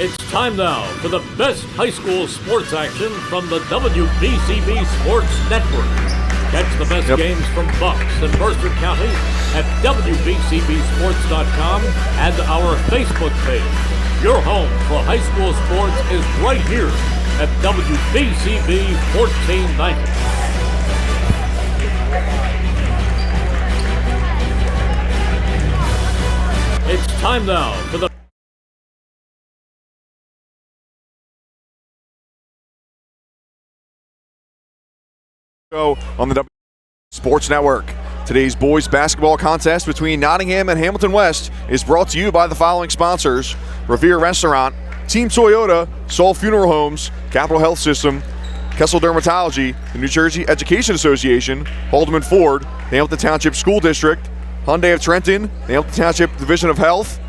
It's time now for the best high school sports action from the WBCB Sports Network. Catch the best games from Bucks and Mercer County at WBCBsports.com and our Facebook page. Your home for high school sports is right here at WBCB 1490. It's time now for the on the Sports Network. Today's boys basketball contest between Nottingham and Hamilton West is brought to you by the following sponsors: Revere Restaurant, Team Toyota, Soul Funeral Homes, Capital Health System, Kessel Dermatology, the New Jersey Education Association, Haldeman Ford, the Hamilton Township School District, Hyundai of Trenton, the Hamilton Township Division of Health,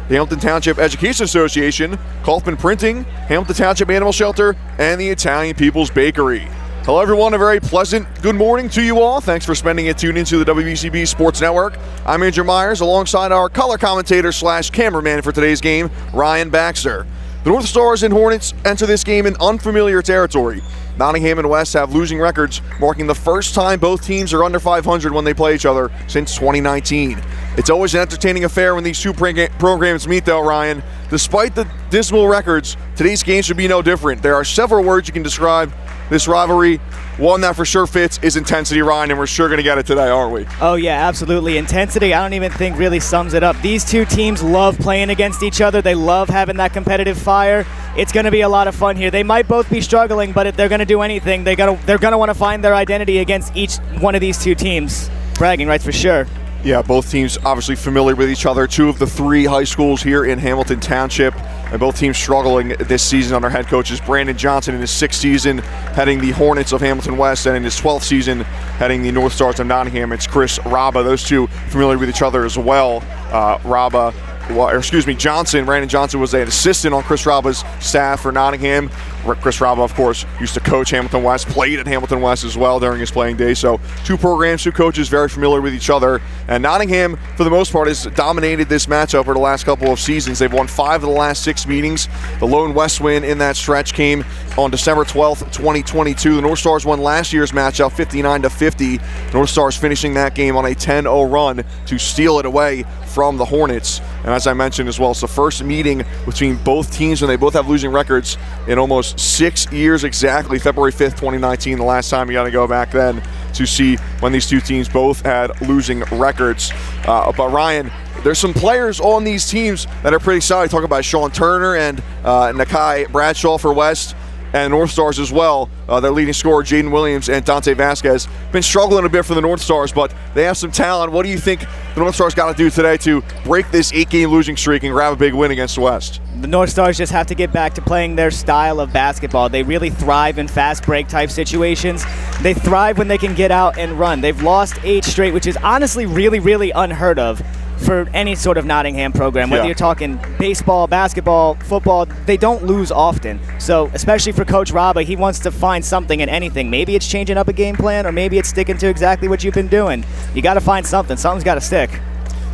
the Hamilton Township Education Association, Kaufman Printing, Hamilton Township Animal Shelter, and the Italian People's Bakery. Hello everyone, a very pleasant good morning to you all. Thanks for spending it tuned into the WBCB Sports Network. I'm Andrew Myers alongside our color commentator / cameraman for today's game, Ryan Baxter. The Northstars and Hornets enter this game in unfamiliar territory. Nottingham and West have losing records, marking the first time both teams are under 500 when they play each other since 2019. It's always an entertaining affair when these two programs meet though, Ryan. Despite the dismal records, today's game should be no different. There are several words you can describe this rivalry. One that for sure fits is intensity, Ryan, and we're sure going to get it today, aren't we? Oh, yeah, absolutely. Intensity, I don't even think really sums it up. These two teams love playing against each other. They love having that competitive fire. It's going to be a lot of fun here. They might both be struggling, but if they're going to do anything, they're going to want to find their identity against each one of these two teams. Bragging rights for sure. Yeah, both teams obviously familiar with each other. Two of the three high schools here in Hamilton Township, and both teams struggling this season under head coaches Brandon Johnson in his 6th season heading the Hornets of Hamilton West, and in his 12th season heading the Northstars of Nottingham. It's Chris Rabba. Those two familiar with each other as well. Johnson, Brandon Johnson was an assistant on Chris Rabba's staff for Nottingham. Chris Rabba, of course, used to coach Hamilton West, played at Hamilton West as well during his playing days. So two programs, two coaches very familiar with each other. And Nottingham, for the most part, has dominated this matchup over the last couple of seasons. They've won 5 of the last 6 meetings. The lone West win in that stretch came on December 12th, 2022. The Northstars won last year's matchup 59-50. Northstars finishing that game on a 10-0 run to steal it away from the Hornets. And as I mentioned as well, it's the first meeting between both teams when they both have losing records in almost 6 years exactly. February 5th, 2019, the last time. You got to go back then to see when these two teams both had losing records. But Ryan, there's some players on these teams that are pretty solid. Talk about Sean Turner and Nakai Bradshaw for West, and Northstars as well. Their leading scorer, Jaden Williams and Dante Vasquez, been struggling a bit for the Northstars, but they have some talent. What do you think the Northstars got to do today to break this 8-game losing streak and grab a big win against West? The Northstars just have to get back to playing their style of basketball. They really thrive in fast break type situations. They thrive when they can get out and run. They've lost 8 straight, which is honestly really, really unheard of for any sort of Nottingham program. Whether you're talking baseball, basketball, football, they don't lose often. So especially for Coach Rabba, he wants to find something in anything. Maybe it's changing up a game plan, or maybe it's sticking to exactly what you've been doing. You got to find something. Something's got to stick.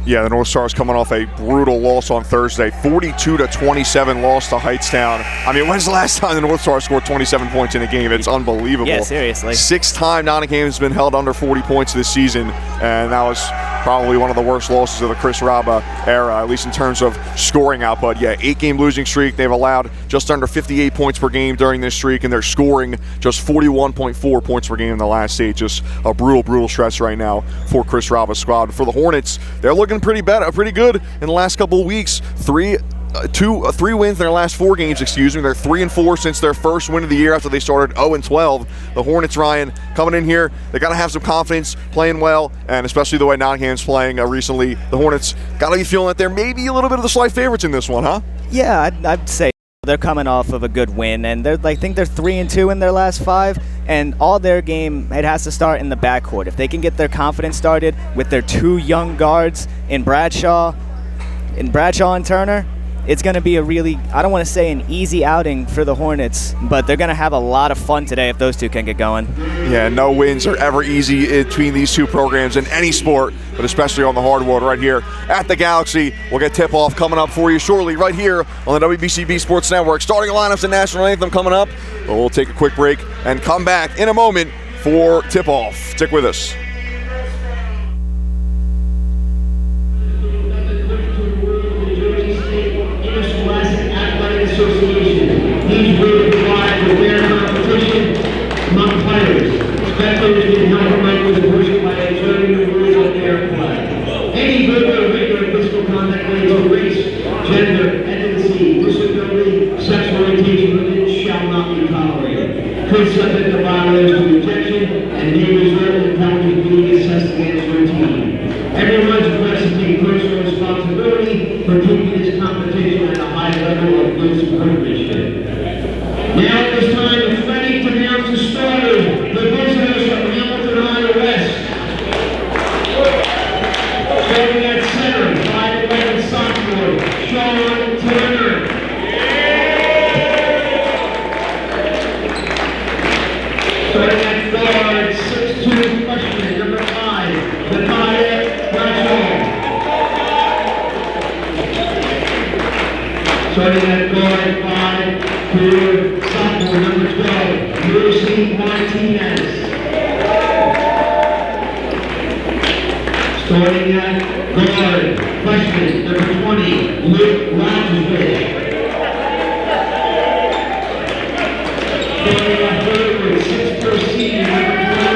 Yeah, the Northstars coming off a brutal loss on Thursday, 42-27 loss to Heightstown. I mean, when's the last time the Northstars scored 27 points in a game? It's unbelievable. Yeah, seriously. 6th time Nottingham has been held under 40 points this season, and that was probably one of the worst losses of the Chris Rabba era, at least in terms of scoring output. Yeah, 8-game losing streak. They've allowed just under 58 points per game during this streak, and they're scoring just 41.4 points per game in the last 8. Just a brutal stretch right now for Chris Rabba's squad. For the Hornets, they're looking pretty good in the last couple of weeks. 3 wins in their last 4 games, They're 3-4 since their first win of the year after they started 0-12. The Hornets, Ryan, coming in here, they got to have some confidence, playing well, and especially the way Nottingham's playing recently. The Hornets got to be feeling that they're maybe a little bit of the slight favorites in this one, huh? Yeah, I'd say they're coming off of a good win, and I think they're 3-2 in their last 5, and all their game, it has to start in the backcourt. If they can get their confidence started with their 2 young guards in Bradshaw and Turner, it's going to be a really, I don't want to say an easy outing for the Hornets, but they're going to have a lot of fun today if those two can get going. Yeah, no wins are ever easy between these two programs in any sport, but especially on the hardwood right here at the Galaxy. We'll get tip-off coming up for you shortly right here on the WBCB Sports Network. Starting lineups and national anthem coming up, but we'll take a quick break and come back in a moment for tip-off. Stick with us. Association. These will provide for fair competition among players. Spectators can help promote with abortion by observing the rules of fair play. Any verbal or regular physical contact related to race, gender, ethnicity, disability, sexual orientation, religion shall not be tolerated. Could subject the violence to rejection and may result in penalties being assessed against your team. Everyone's requested to take personal responsibility for keeping this competition at a high level of good sportsmanship. Now at this time, it's ready to announce the starters, the visitors from Hamilton, Ohio West. Starting at center, 5'11" sophomore, Sean Turner. Starting at guard, 6'2" freshman, number 5, Nathaniel Bradshaw. Starting at guard 5, for sophomore, number 12, Lucy Martinez. Starting at guard, freshman, number 20, Luke Rogers. Starting at forward, 6'4" senior, number 21,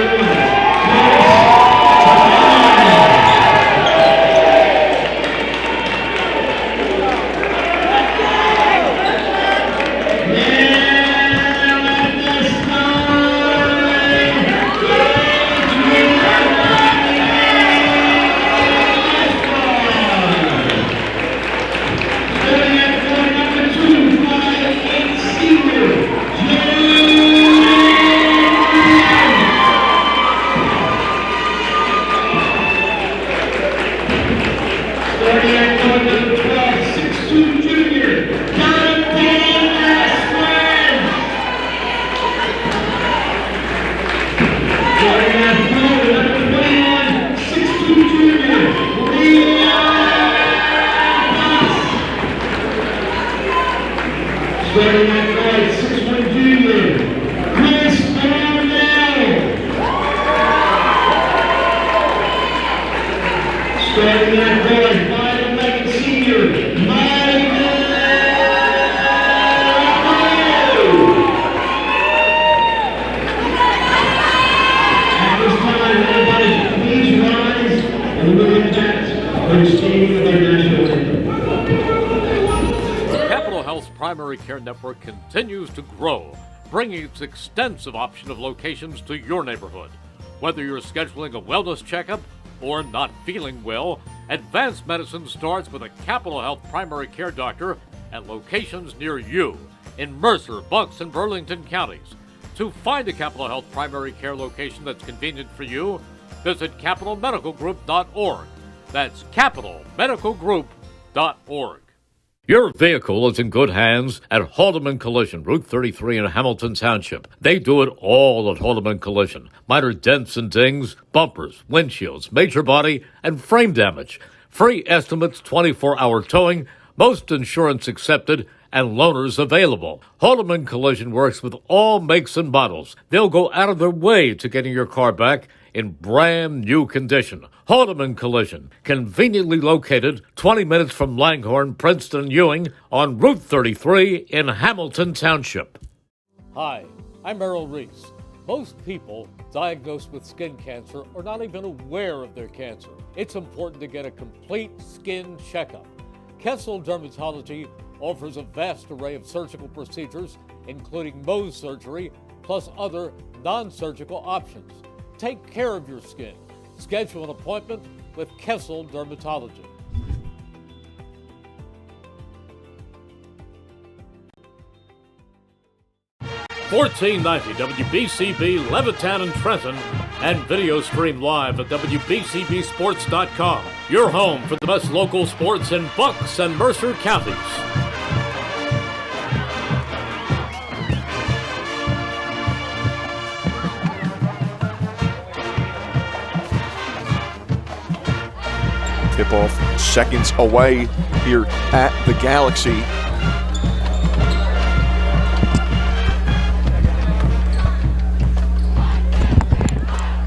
starting at guard, 6'1" junior, Chris Darnell. Starting at guard, 5'11" senior, Michael. At this time, everybody please rise and look at that for the singing of our national anthem. Primary Care Network continues to grow, bringing its extensive option of locations to your neighborhood. Whether you're scheduling a wellness checkup or not feeling well, advanced medicine starts with a Capital Health primary care doctor at locations near you in Mercer, Bucks, and Burlington counties. To find a Capital Health primary care location that's convenient for you, visit capitalmedicalgroup.org. That's capitalmedicalgroup.org. Your vehicle is in good hands at Haldeman Collision, Route 33 in Hamilton Township. They do it all at Haldeman Collision. Minor dents and dings, bumpers, windshields, major body, and frame damage. Free estimates, 24-hour towing, most insurance accepted, and loaners available. Haldeman Collision works with all makes and models. They'll go out of their way to getting your car back in brand new condition. Haldeman Collision, conveniently located 20 minutes from Langhorne, Princeton, and Ewing on Route 33 in Hamilton Township. Hi, I'm Errol Reese. Most people diagnosed with skin cancer are not even aware of their cancer. It's important to get a complete skin checkup. Kessel Dermatology offers a vast array of surgical procedures, including Mohs surgery, plus other non-surgical options. Take care of your skin. Schedule an appointment with Kessel Dermatology. $14.90 WBCB Levittown and Trenton, and video stream live at WBCBsports.com. Your home for the best local sports in Bucks and Mercer counties. Tip-off seconds away here at the Galaxy.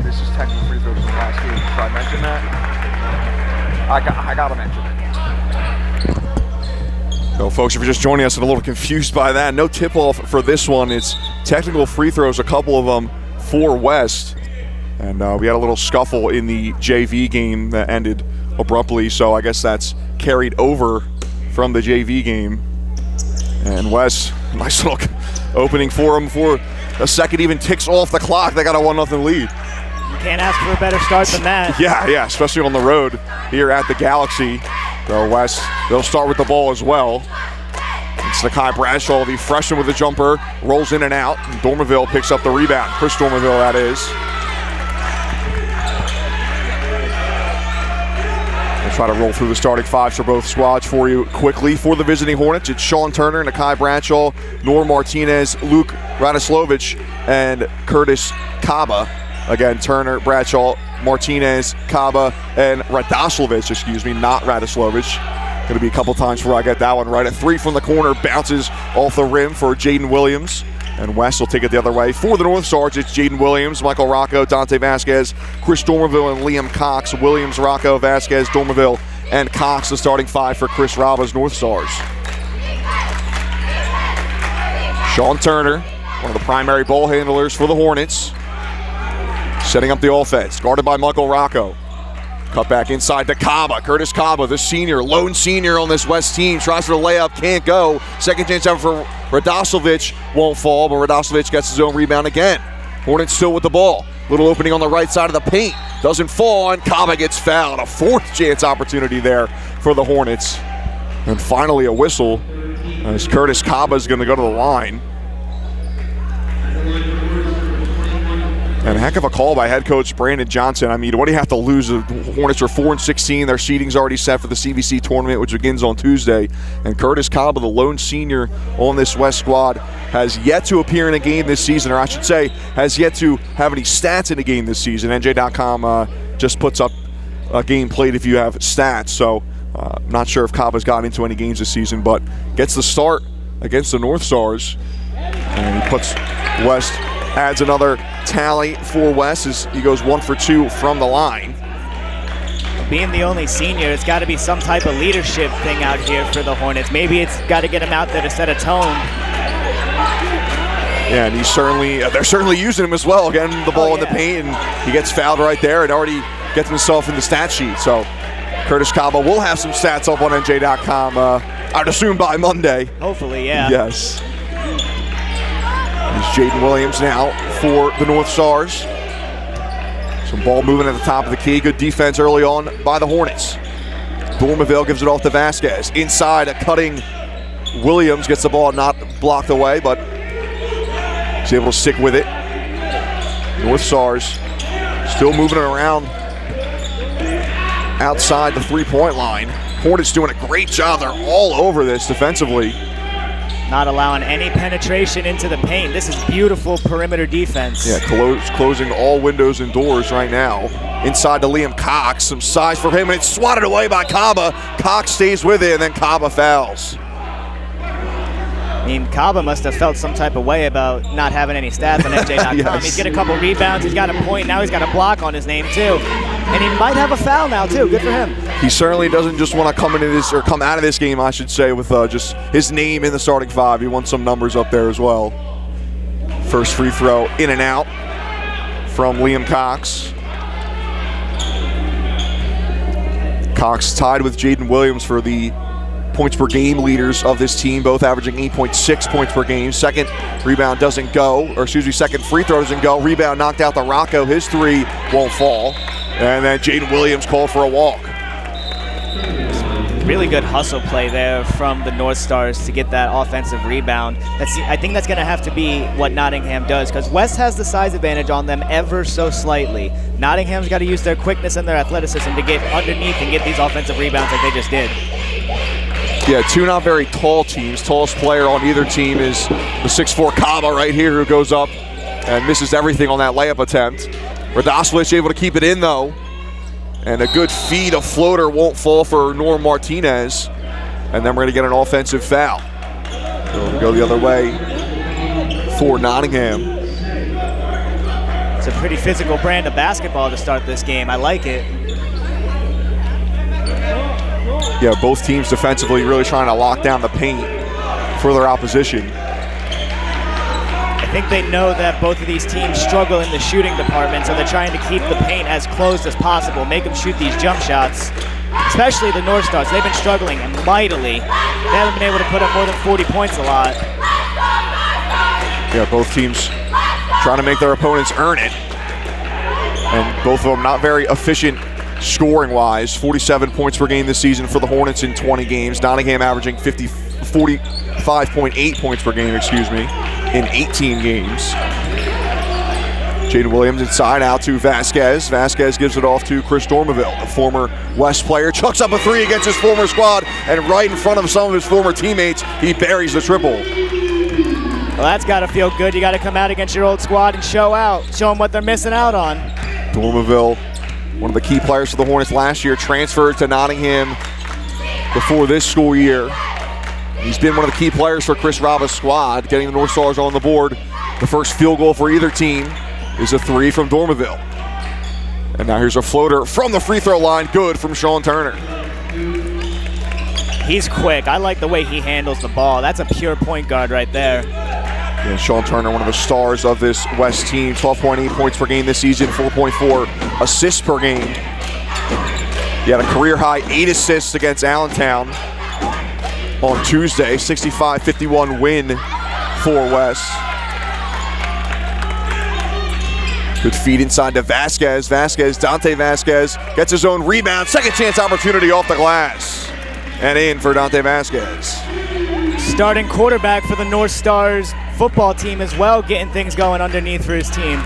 This is technical free throws from the last game. Should I mention that? I gotta mention it. So folks, if you're just joining us and a little confused by that, no tip-off for this one. It's technical free throws, a couple of them for West. And we had a little scuffle in the JV game that ended abruptly, so I guess that's carried over from the JV game. And West, nice little opening for him before a second even ticks off the clock. They got a 1-0 lead. You can't ask for a better start than that. Yeah, especially on the road here at the Galaxy. So West, they'll start with the ball as well. It's Nakai Bradshaw, the freshman with the jumper, rolls in and out. And Dormerville picks up the rebound. Chris Dormerville, that is. We'll try to roll through the starting fives for both squads for you quickly. For the visiting Hornets, it's Sean Turner, Nakai Bradshaw, Nor Martinez, Luke Radoslovich, and Curtis Kaba. Again, Turner, Bradshaw, Martinez, Kaba, and Radoslovich, not Radoslovich. Going to be a couple times before I get that one right. A three from the corner, bounces off the rim for Jaden Williams. And West will take it the other way. For the Northstars, it's Jaden Williams, Michael Rocco, Dante Vasquez, Chris Dormerville, and Liam Cox. Williams, Rocco, Vasquez, Dormerville, and Cox, the starting five for Chris Rava's Northstars. Sean Turner, one of the primary ball handlers for the Hornets, setting up the offense, guarded by Michael Rocco. Cut back inside to Kaba. Curtis Kaba, the senior, lone senior on this West team, tries for the layup, can't go. Second chance ever for Radoslovich, won't fall, but Radoslovich gets his own rebound again. Hornets still with the ball. Little opening on the right side of the paint. Doesn't fall, and Kaba gets fouled. A fourth chance opportunity there for the Hornets. And finally a whistle as Curtis Kaba is going to go to the line. And a heck of a call by head coach Brandon Johnson. I mean, what do you have to lose? The Hornets are 4-16. Their seeding's already set for the CVC tournament, which begins on Tuesday. And Curtis Kaba, the lone senior on this West squad, has yet to appear in a game this season, or I should say, has yet to have any stats in a game this season. NJ.com just puts up a game played if you have stats. So not sure if Kaba's gotten into any games this season, but gets the start against the North Stars. And he puts West, adds another tally for West as he goes 1 for 2 from the line. Being the only senior, it's got to be some type of leadership thing out here for the Hornets. Maybe it's got to get him out there to set a tone. Yeah, and they're certainly using him as well. Again, the ball in the paint, and he gets fouled right there and already gets himself in the stat sheet. So Curtis Kaba will have some stats up on NJ.com, I'd assume by Monday. Hopefully, yeah. Yes. Here's Jaden Williams now for the North Stars. Some ball moving at the top of the key. Good defense early on by the Hornets. Dormerville gives it off to Vasquez. Inside, a cutting Williams gets the ball not blocked away, but he's able to stick with it. North Stars still moving it around outside the three-point line. Hornets doing a great job. They're all over this defensively. Not allowing any penetration into the paint. This is beautiful perimeter defense. Yeah, closing all windows and doors right now. Inside to Liam Cox. Some size for him, and it's swatted away by Kaba. Cox stays with it, and then Kaba fouls. I mean, Kaba must have felt some type of way about not having any stats on NJ.com. Yes. He's got a couple rebounds. He's got a point. Now he's got a block on his name, too. And he might have a foul now, too. Good for him. He certainly doesn't just want to come out of this game, I should say, with just his name in the starting five. He wants some numbers up there as well. First free throw in and out from Liam Cox. Cox tied with Jaden Williams for the points per game leaders of this team, both averaging 8.6 points per game. Second rebound doesn't go, second free throw doesn't go. Rebound knocked out to Rocco. His three won't fall. And then Jaden Williams called for a walk. Really good hustle play there from the North Stars to get that offensive rebound. I think that's going to have to be what Nottingham does, because West has the size advantage on them ever so slightly. Nottingham's got to use their quickness and their athleticism to get underneath and get these offensive rebounds like they just did. Yeah, two not very tall teams. Tallest player on either team is the 6'4" Kaba right here, who goes up and misses everything on that layup attempt. Radoslovich able to keep it in, though. And a good feed, a floater won't fall for Norm Martinez. And then we're going to get an offensive foul. So it'll go the other way for Nottingham. It's a pretty physical brand of basketball to start this game. I like it. Yeah, both teams defensively really trying to lock down the paint for their opposition. I think they know that both of these teams struggle in the shooting department, so they're trying to keep the paint as closed as possible, make them shoot these jump shots, especially the Northstars. They've been struggling mightily. They haven't been able to put up more than 40 points a lot. Yeah, both teams trying to make their opponents earn it. And both of them not very efficient scoring-wise. 47 points per game this season for the Hornets in 20 games. Nottingham averaging 45.8 points per game, in 18 games. Jaden Williams inside, out to Vasquez. Vasquez gives it off to Chris Dormeville, the former West player. Chucks up a three against his former squad, and right in front of some of his former teammates, he buries the triple. Well, that's got to feel good. You got to come out against your old squad and show them what they're missing out on. Dormeville, one of the key players for the Hornets last year, transferred to Nottingham before this school year. He's been one of the key players for Chris Raba's squad, getting the Northstars on the board. The first field goal for either team is a three from Dormeville. And now here's a floater from the free throw line, good from Sean Turner. He's quick. I like the way he handles the ball. That's a pure point guard right there. Yeah, Sean Turner, one of the stars of this West team, 12.8 points per game this season, 4.4 assists per game. He had a career-high 8 assists against Allentown on Tuesday, 65-51 win for West. Good feed inside to Vasquez. Dante Vasquez gets his own rebound. Second chance opportunity off the glass. And in for Dante Vasquez. Starting quarterback for the Northstars football team as well, getting things going underneath for his team.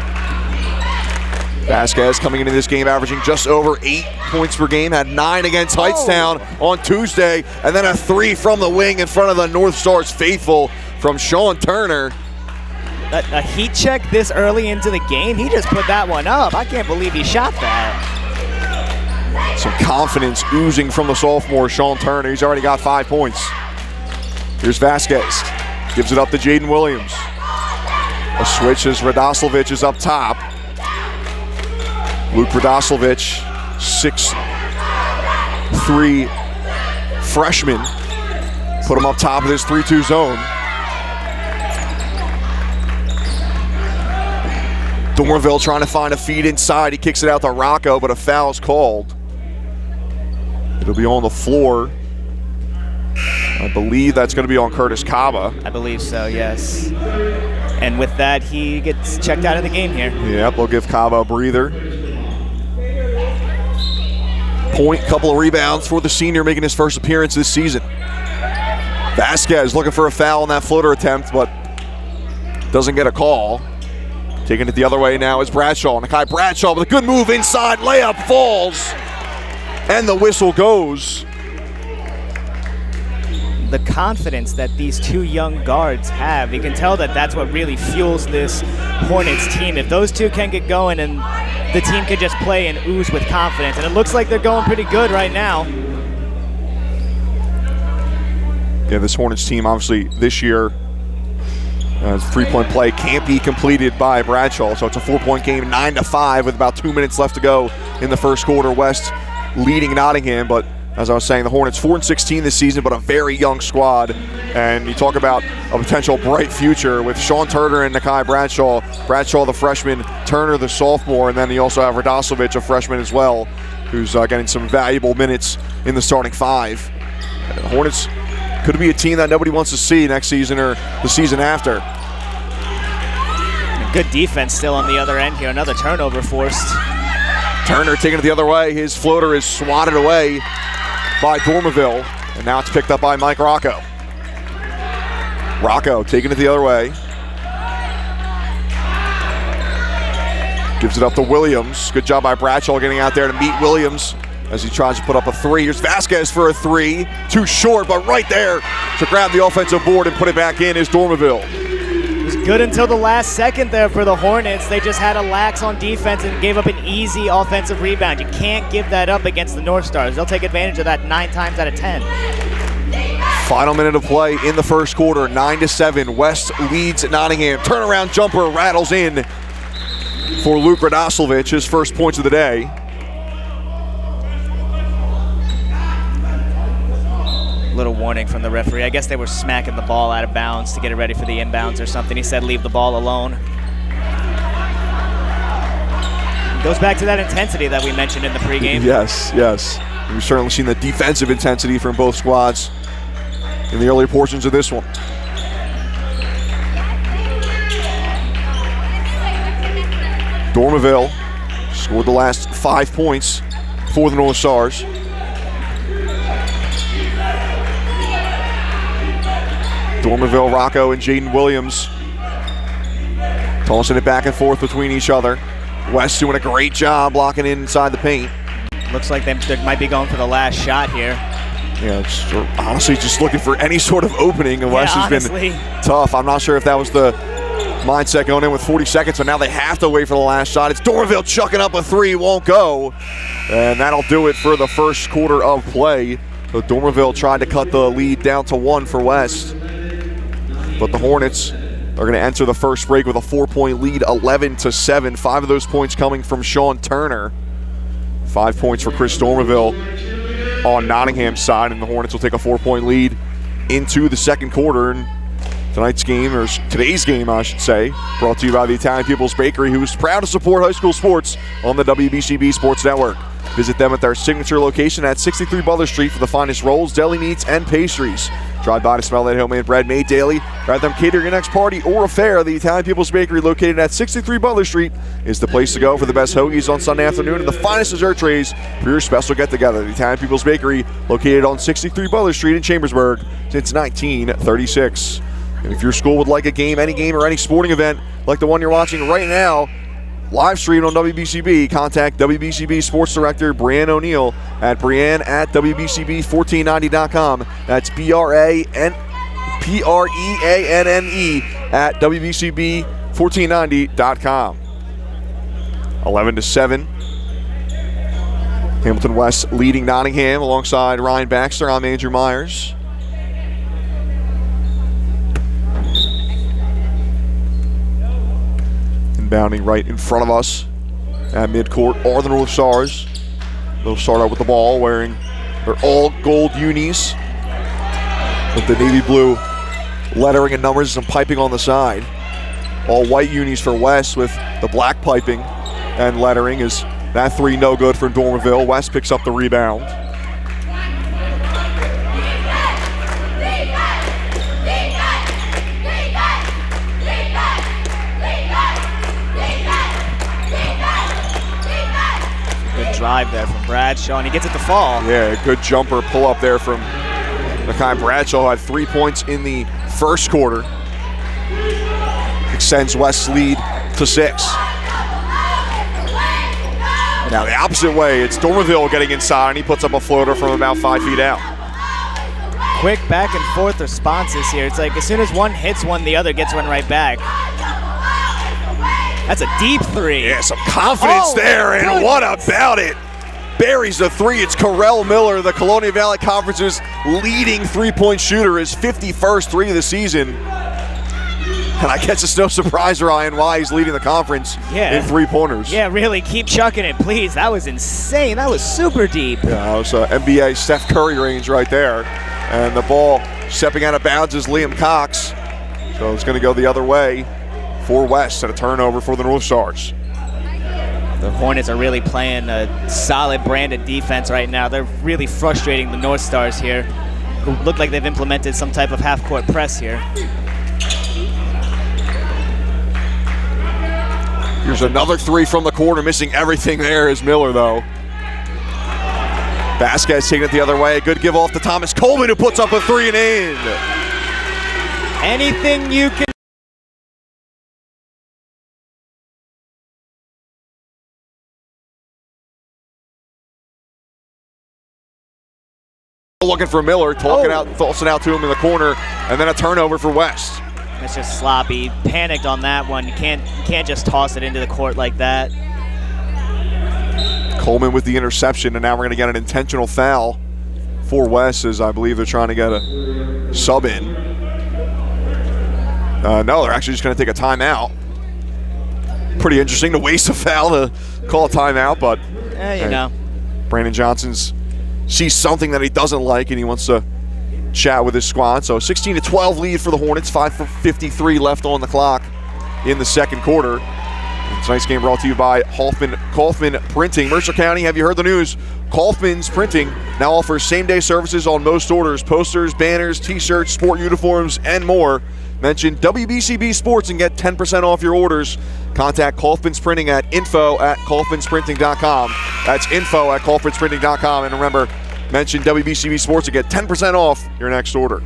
Vasquez coming into this game averaging just over 8 points per game, had 9 against Hightstown on Tuesday, and then a 3 from the wing in front of the Northstars faithful from Sean Turner. A heat check this early into the game, he just put that one up. I can't believe he shot that. Some confidence oozing from the sophomore Sean Turner. He's already got 5 points. Here's Vasquez, gives it up to Jaden Williams. A switch as Radoslavich is up top. Luke Radoslavich, 6'3" freshman. Put him up top of this 3-2 zone. Dormeville trying to find a feed inside. He kicks it out to Rocco, but a foul's called. It'll be on the floor. I believe that's going to be on Curtis Kaba. I believe so, yes. And with that, he gets checked out of the game here. Yep, they'll give Kaba a breather. Point, couple of rebounds for the senior making his first appearance this season. Vasquez looking for a foul on that floater attempt, but doesn't get a call. Taking it the other way now is Bradshaw. Nakai Bradshaw with a good move inside. Layup falls. And the whistle goes. The confidence that these two young guards have, you can tell that that's what really fuels this Hornets team. If those two can get going and the team can just play and ooze with confidence, and it looks like they're going pretty good right now. Yeah, this Hornets team obviously this year, three-point play can't be completed by Bradshaw, so it's a 4-point game, 9-5 with about 2 minutes left to go in the first quarter. West leading Nottingham, but as I was saying, the Hornets 4-16 this season, but a very young squad. And you talk about a potential bright future with Sean Turner and Nakai Bradshaw. Bradshaw, the freshman, Turner, the sophomore, and then you also have Radoslavich, a freshman as well, who's getting some valuable minutes in the starting 5. The Hornets could be a team that nobody wants to see next season or the season after. Good defense still on the other end here. Another turnover forced. Turner taking it the other way. His floater is swatted away by Dormeville, and now it's picked up by Mike Rocco. Rocco taking it the other way. Gives it up to Williams. Good job by Bradshaw getting out there to meet Williams as he tries to put up a 3. Here's Vasquez for a 3. Too short, but right there to grab the offensive board and put it back in is Dormeville. Good until the last second there for the Hornets. They just had a lax on defense and gave up an easy offensive rebound. You can't give that up against the Northstars. They'll take advantage of that 9 times out of 10. Final minute of play in the first quarter, 9-7. West leads Nottingham. Turnaround jumper rattles in for Luke Radoslovic, his first points of the day. Little warning from the referee. I guess they were smacking the ball out of bounds to get it ready for the inbounds or something. He said leave the ball alone. Goes back to that intensity that we mentioned in the pregame. Yes. We've certainly seen the defensive intensity from both squads in the early portions of this one. Dormaville scored the last 5 points for the Northstars. Dormaville, Rocco, and Jaden Williams tossing it back and forth between each other. West doing a great job blocking inside the paint. Looks like they might be going for the last shot here. Yeah, it's honestly just looking for any sort of opening, and West has been tough. I'm not sure if that was the mindset going in with 40 seconds, so now they have to wait for the last shot. It's Dormaville chucking up a 3, won't go, and that'll do it for the first quarter of play. So Dormaville tried to cut the lead down to 1 for West, but the Hornets are going to enter the first break with a 4-point lead, 11-7. 5 of those points coming from Sean Turner. 5 points for Chris Dormaville on Nottingham's side, and the Hornets will take a 4-point lead into the second quarter. And tonight's game, or today's game, I should say, brought to you by the Italian People's Bakery, who is proud to support high school sports on the WBCB Sports Network. Visit them at their signature location at 63 Butler Street for the finest rolls, deli meats, and pastries. Drive by to smell that homemade bread made daily. Rather than cater your next party or affair, the Italian People's Bakery, located at 63 Butler Street, is the place to go for the best hoagies on Sunday afternoon and the finest dessert trays for your special get-together. The Italian People's Bakery, located on 63 Butler Street in Chambersburg since 1936. And if your school would like a game, any game, or any sporting event like the one you're watching right now, live stream on WBCB, contact WBCB Sports Director Brianne O'Neill at brianne@WBCB1490.com. That's BREANNE at WBCB1490.com. 11-7. Hamilton West leading Nottingham alongside Ryan Baxter. I'm Andrew Myers. Inbounding right in front of us at midcourt are the Northstars. They'll start out with the ball wearing their all gold unis with the navy blue lettering and numbers and some piping on the side. All white unis for West with the black piping and lettering. Is that 3 no good for Dormaville? West picks up the rebound. Drive there from Bradshaw, and he gets it to fall. Yeah, good jumper pull up there from Nakai Bradshaw, had 3 points in the first quarter. Extends West's lead to 6. Now the opposite way, it's Dormaville getting inside, and he puts up a floater from about 5 feet out. Quick back and forth responses here. It's like as soon as one hits one, the other gets one right back. That's a deep 3. Yeah, some confidence there, and goodness. What about it? Buries the 3. It's Carell Miller, the Colonial Valley Conference's leading 3-point shooter, his 51st 3 of the season. And I guess it's no surprise, Ryan, why he's leading the conference in 3-pointers. Yeah, really, keep chucking it, please. That was insane. That was super deep. Yeah, that was NBA Steph Curry range right there. And the ball stepping out of bounds is Liam Cox. So it's going to go the other way for West at a turnover for the Northstars. The Hornets are really playing a solid brand of defense right now. They're really frustrating the Northstars here, who look like they've implemented some type of half-court press here. Here's another 3 from the corner. Missing everything there is Miller, though. Vasquez taking it the other way. A good give off to Thomas Coleman, who puts up a 3 and in. Anything you can. Looking for Miller, tossing out to him in the corner, and then a turnover for West. It's just sloppy. Panicked on that one. You can't just toss it into the court like that. Coleman with the interception, and now we're going to get an intentional foul for West, as I believe they're trying to get a sub in. No, they're actually just going to take a timeout. Pretty interesting to waste a foul to call a timeout, but you know. Brandon Johnson sees something that he doesn't like, and he wants to chat with his squad. So 16-12 lead for the Hornets, 5:53 left on the clock in the second quarter. And tonight's game brought to you by Kaufman Printing. Mercer County, have you heard the news? Kaufman's Printing now offers same-day services on most orders: posters, banners, t-shirts, sport uniforms, and more. Mention WBCB Sports and get 10% off your orders. Contact Kaufman's Printing at info@kaufmansprinting.com. That's info@kaufmansprinting.com. And remember, mention WBCB Sports and get 10% off your next order.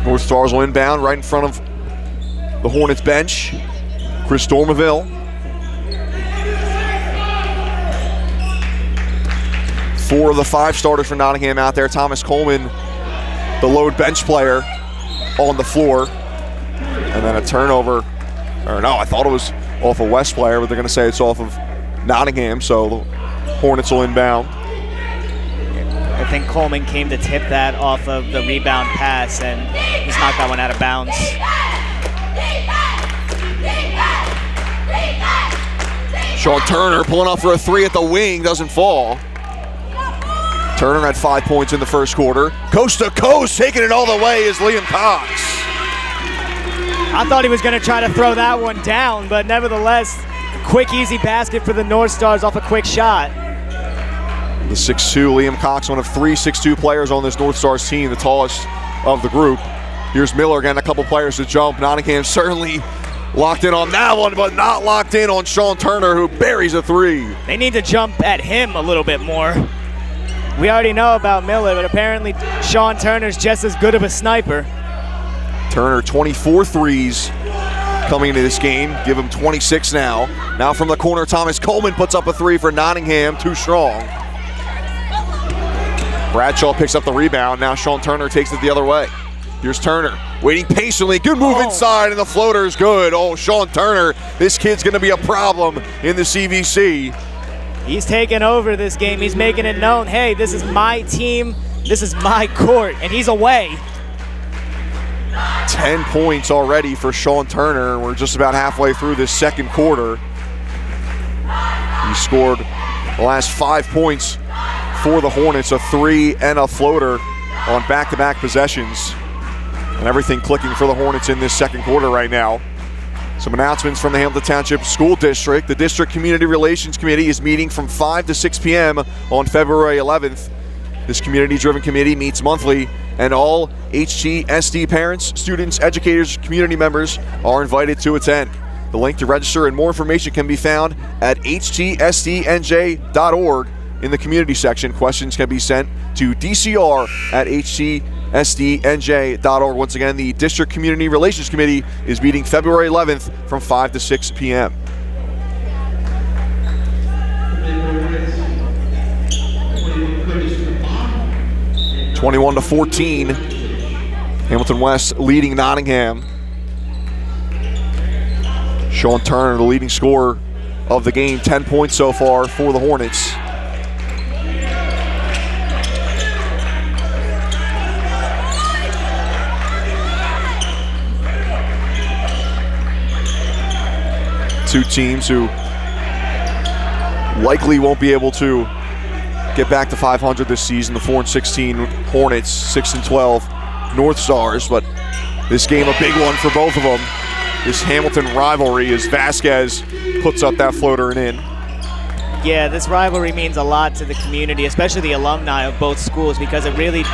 Northstars will inbound right in front of the Hornets bench. Chris Dormaville. Four of the five starters for Nottingham out there. Thomas Coleman, the load bench player, on the floor. And then a turnover. Or no, I thought it was off a West player, but they're going to say it's off of Nottingham, so the Hornets will inbound. I think Coleman came to tip that off of the rebound pass, and he's knocked that one out of bounds. Sean Turner pulling up for a three at the wing, doesn't fall. Turner had 5 points in the first quarter. Coast to coast, taking it all the way is Liam Cox. I thought he was going to try to throw that one down, but nevertheless, quick, easy basket for the Northstars off a quick shot. The 6'2", Liam Cox, one of 3 6'2" players on this Northstars team, the tallest of the group. Here's Miller again, a couple players to jump. Nottingham certainly locked in on that one, but not locked in on Sean Turner, who buries a three. They need to jump at him a little bit more. We already know about Miller, but apparently Sean Turner's just as good of a sniper. Turner, 24 threes coming into this game. Give him 26 now. Now from the corner, Thomas Coleman puts up a three for Nottingham, too strong. Bradshaw picks up the rebound. Now Sean Turner takes it the other way. Here's Turner, waiting patiently. Good move inside, and the floater is good. Oh, Sean Turner, this kid's going to be a problem in the CVC. He's taking over this game. He's making it known, hey, this is my team, this is my court, and he's away. 10 points already for Sean Turner. We're just about halfway through this second quarter. He scored the last 5 points for the Hornets, a three and a floater on back-to-back possessions. And everything clicking for the Hornets in this second quarter right now. Some announcements from the Hamilton Township School District. The District Community Relations Committee is meeting from 5 to 6 p.m. on February 11th. This community-driven committee meets monthly, and all HTSD parents, students, educators, community members are invited to attend. The link to register and more information can be found at htsdnj.org in the community section. Questions can be sent to dcr@htsdnj.org. Once again, the District Community Relations Committee is meeting February 11th from 5 to 6 p.m. (21-14). Hamilton West leading Nottingham. Sean Turner, the leading scorer of the game, 10 points so far for the Hornets. Two teams who likely won't be able to get back to 500 this season. The 4-16 Hornets, 6-12 Northstars, but this game a big one for both of them. This Hamilton rivalry as Vasquez puts up that floater and in. Yeah, this rivalry means a lot to the community, especially the alumni of both schools, because it really,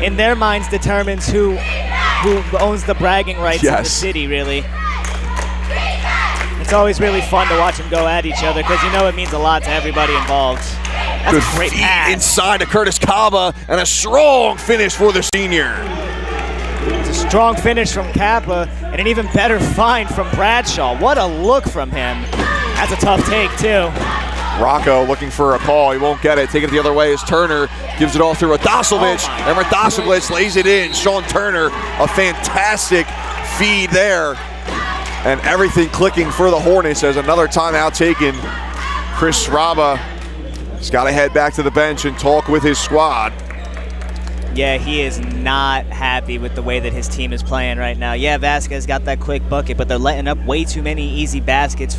in their minds, determines who owns the bragging rights in the city, really. It's always really fun to watch them go at each other because you know it means a lot to everybody involved. That's Good a great pass. Inside to Curtis Kaba, and a strong finish for the senior. It's a strong finish from Kappa, and an even better find from Bradshaw. What a look from him. That's a tough take, too. Rocco looking for a call. He won't get it. Taking it the other way is Turner. Gives it all through Radosovic. And Radosovic lays it in. Sean Turner, a fantastic feed there. And everything clicking for the Hornets as another timeout taken. Chris Raba has got to head back to the bench and talk with his squad. Yeah, he is not happy with the way that his team is playing right now. Yeah, Vasquez got that quick bucket, but they're letting up way too many easy baskets.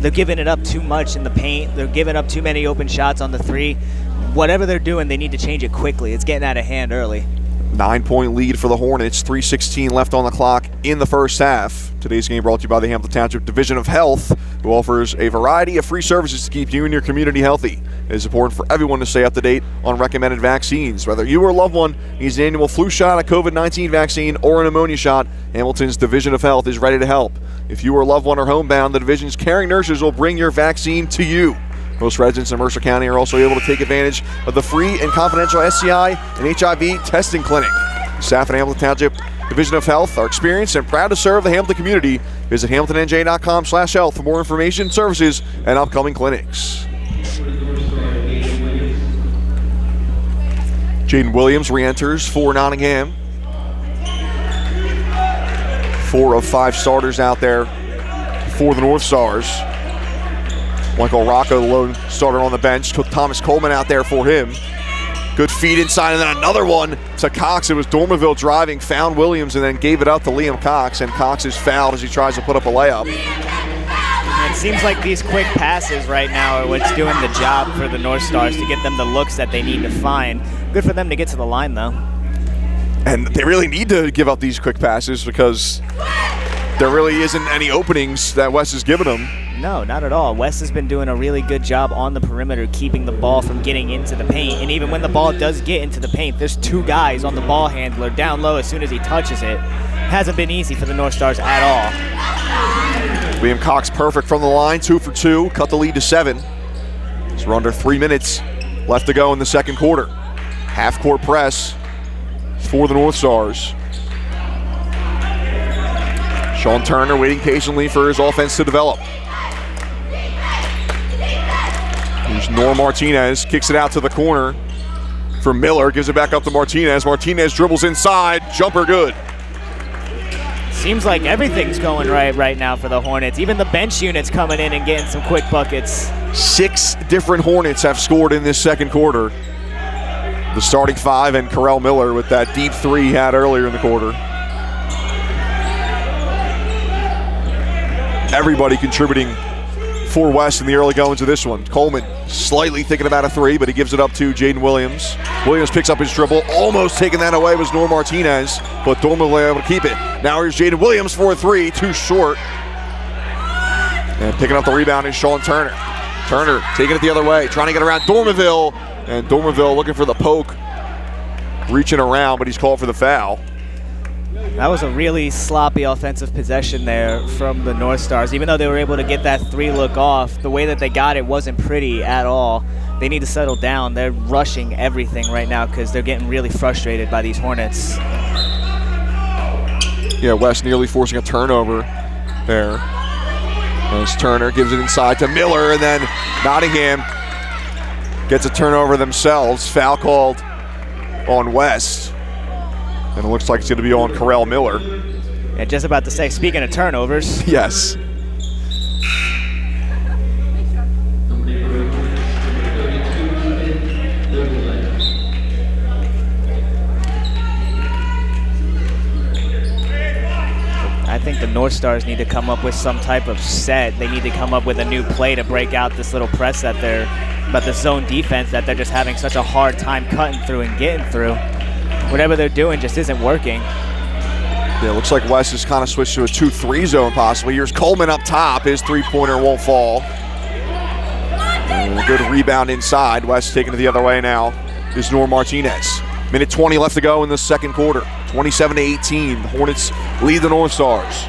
They're giving it up too much in the paint. They're giving up too many open shots on the three. Whatever they're doing, they need to change it quickly. It's getting out of hand early. 9-point lead for the Hornets, 3:16 left on the clock in the first half. Today's game brought to you by the Hamilton Township Division of Health, who offers a variety of free services to keep you and your community healthy. It is important for everyone to stay up to date on recommended vaccines. Whether you or a loved one needs an annual flu shot, a COVID-19 vaccine, or an pneumonia shot, Hamilton's Division of Health is ready to help. If you or a loved one are homebound, the division's caring nurses will bring your vaccine to you. Most residents in Mercer County are also able to take advantage of the free and confidential STI and HIV testing clinic. Staff at Hamilton Township Division of Health are experienced and proud to serve the Hamilton community. Visit hamiltonnj.com/health for more information, services, and upcoming clinics. Jaden Williams re-enters for Nottingham. 4 of 5 starters out there for the Northstars. Michael Rocco, the lone starter on the bench. Thomas Coleman out there for him. Good feed inside, and then another one to Cox. It was Dormerville driving, found Williams, and then gave it up to Liam Cox, and Cox is fouled as he tries to put up a layup. It seems like these quick passes right now are what's doing the job for the Northstars to get them the looks that they need to find. Good for them to get to the line, though. And they really need to give up these quick passes because there really isn't any openings that West has given them. No, not at all. West has been doing a really good job on the perimeter, keeping the ball from getting into the paint. And even when the ball does get into the paint, there's 2 guys on the ball handler down low as soon as he touches it. Hasn't been easy for the Northstars at all. Liam Cox perfect from the line, 2 for 2, cut the lead to 7. So we're under 3 minutes left to go in the second quarter. Half-court press for the Northstars. Sean Turner waiting patiently for his offense to develop. Here's Norm Martinez, kicks it out to the corner for Miller, gives it back up to Martinez. Martinez dribbles inside, jumper good. Seems like everything's going right now for the Hornets. Even the bench unit's coming in and getting some quick buckets. 6 different Hornets have scored in this second quarter. The starting 5 and Carell Miller with that deep 3 he had earlier in the quarter. Everybody contributing for West in the early goings of this one. Coleman slightly thinking about a 3, but he gives it up to Jaden Williams. Williams picks up his dribble. Almost taking that away was Norm Martinez, but Dorman was able to keep it. Now here's Jaden Williams for a 3, too short. And picking up the rebound is Sean Turner. Turner taking it the other way, trying to get around Dormerville. And Dormerville looking for the poke, reaching around, but he's called for the foul. That was a really sloppy offensive possession there from the Northstars. Even though they were able to get that 3 look off, the way that they got it wasn't pretty at all. They need to settle down. They're rushing everything right now because they're getting really frustrated by these Hornets. Yeah, West nearly forcing a turnover there. As Turner gives it inside to Miller, and then Nottingham gets a turnover themselves. Foul called on West. And it looks like it's going to be on Carell Miller. Yeah, just about to say, speaking of turnovers. Yes. I think the Northstars need to come up with some type of set. They need to come up with a new play to break out this little press that but the zone defense that they're just having such a hard time cutting through and getting through. Whatever they're doing just isn't working. Yeah, it looks like West has kind of switched to a 2-3 zone possibly. Here's Coleman up top. His 3-pointer won't fall. And a good rebound inside. West taking it the other way now is Norm Martinez. Minute 20 left to go in the second quarter. 27-18. The Hornets lead the Northstars.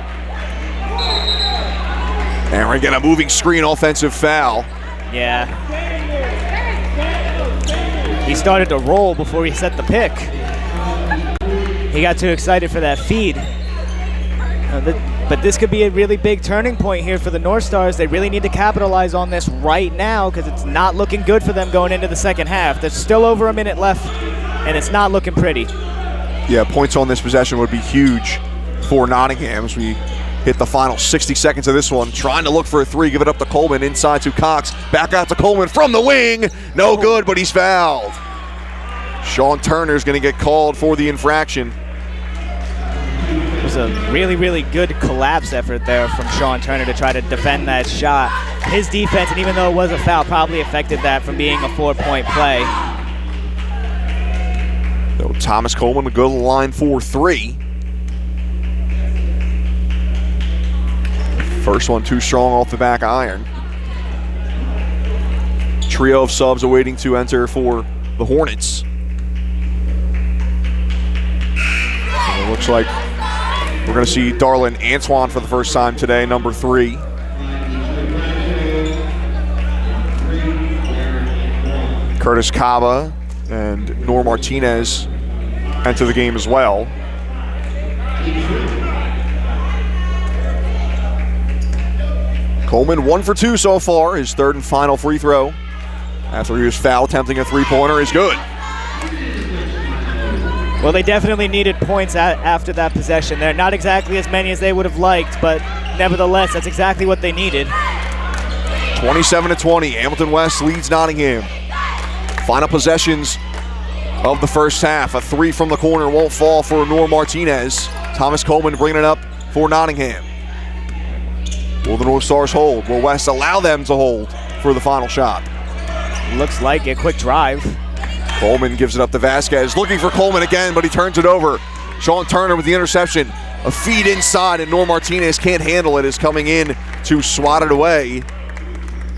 And we're getting a moving screen offensive foul. Yeah. He started to roll before he set the pick. He got too excited for that feed. But this could be a really big turning point here for the Northstars. They really need to capitalize on this right now because it's not looking good for them going into the second half. There's still over a minute left, and it's not looking pretty. Yeah, points on this possession would be huge for Nottingham as we hit the final 60 seconds of this one. Trying to look for a three, give it up to Coleman, inside to Cox. Back out to Coleman from the wing. No good, but he's fouled. Sean Turner's going to get called for the infraction. It was a really, really good collapse effort there from Sean Turner to try to defend that shot. His defense, and even though it was a foul, probably affected that from being a 4-point play. So Thomas Coleman would go to the line for three. First one too strong off the back iron. Trio of subs awaiting to enter for the Hornets. And it looks like we're going to see Darlin Antoine for the first time today, number 3. Curtis Cava and Nor Martinez enter the game as well. Coleman 1 for 2 so far. His third and final free throw after he was foul attempting a three-pointer is good. Well, they definitely needed points after that possession there. Not exactly as many as they would have liked, but nevertheless, that's exactly what they needed. 27-20, Hamilton West leads Nottingham. Final possessions of the first half. A three from the corner won't fall for Nor Martinez. Thomas Coleman bringing it up for Nottingham. Will the Northstars hold? Will West allow them to hold for the final shot? Looks like a quick drive. Coleman gives it up to Vasquez. Looking for Coleman again, but he turns it over. Sean Turner with the interception. A feed inside, and Nor Martinez can't handle it. Is coming in to swat it away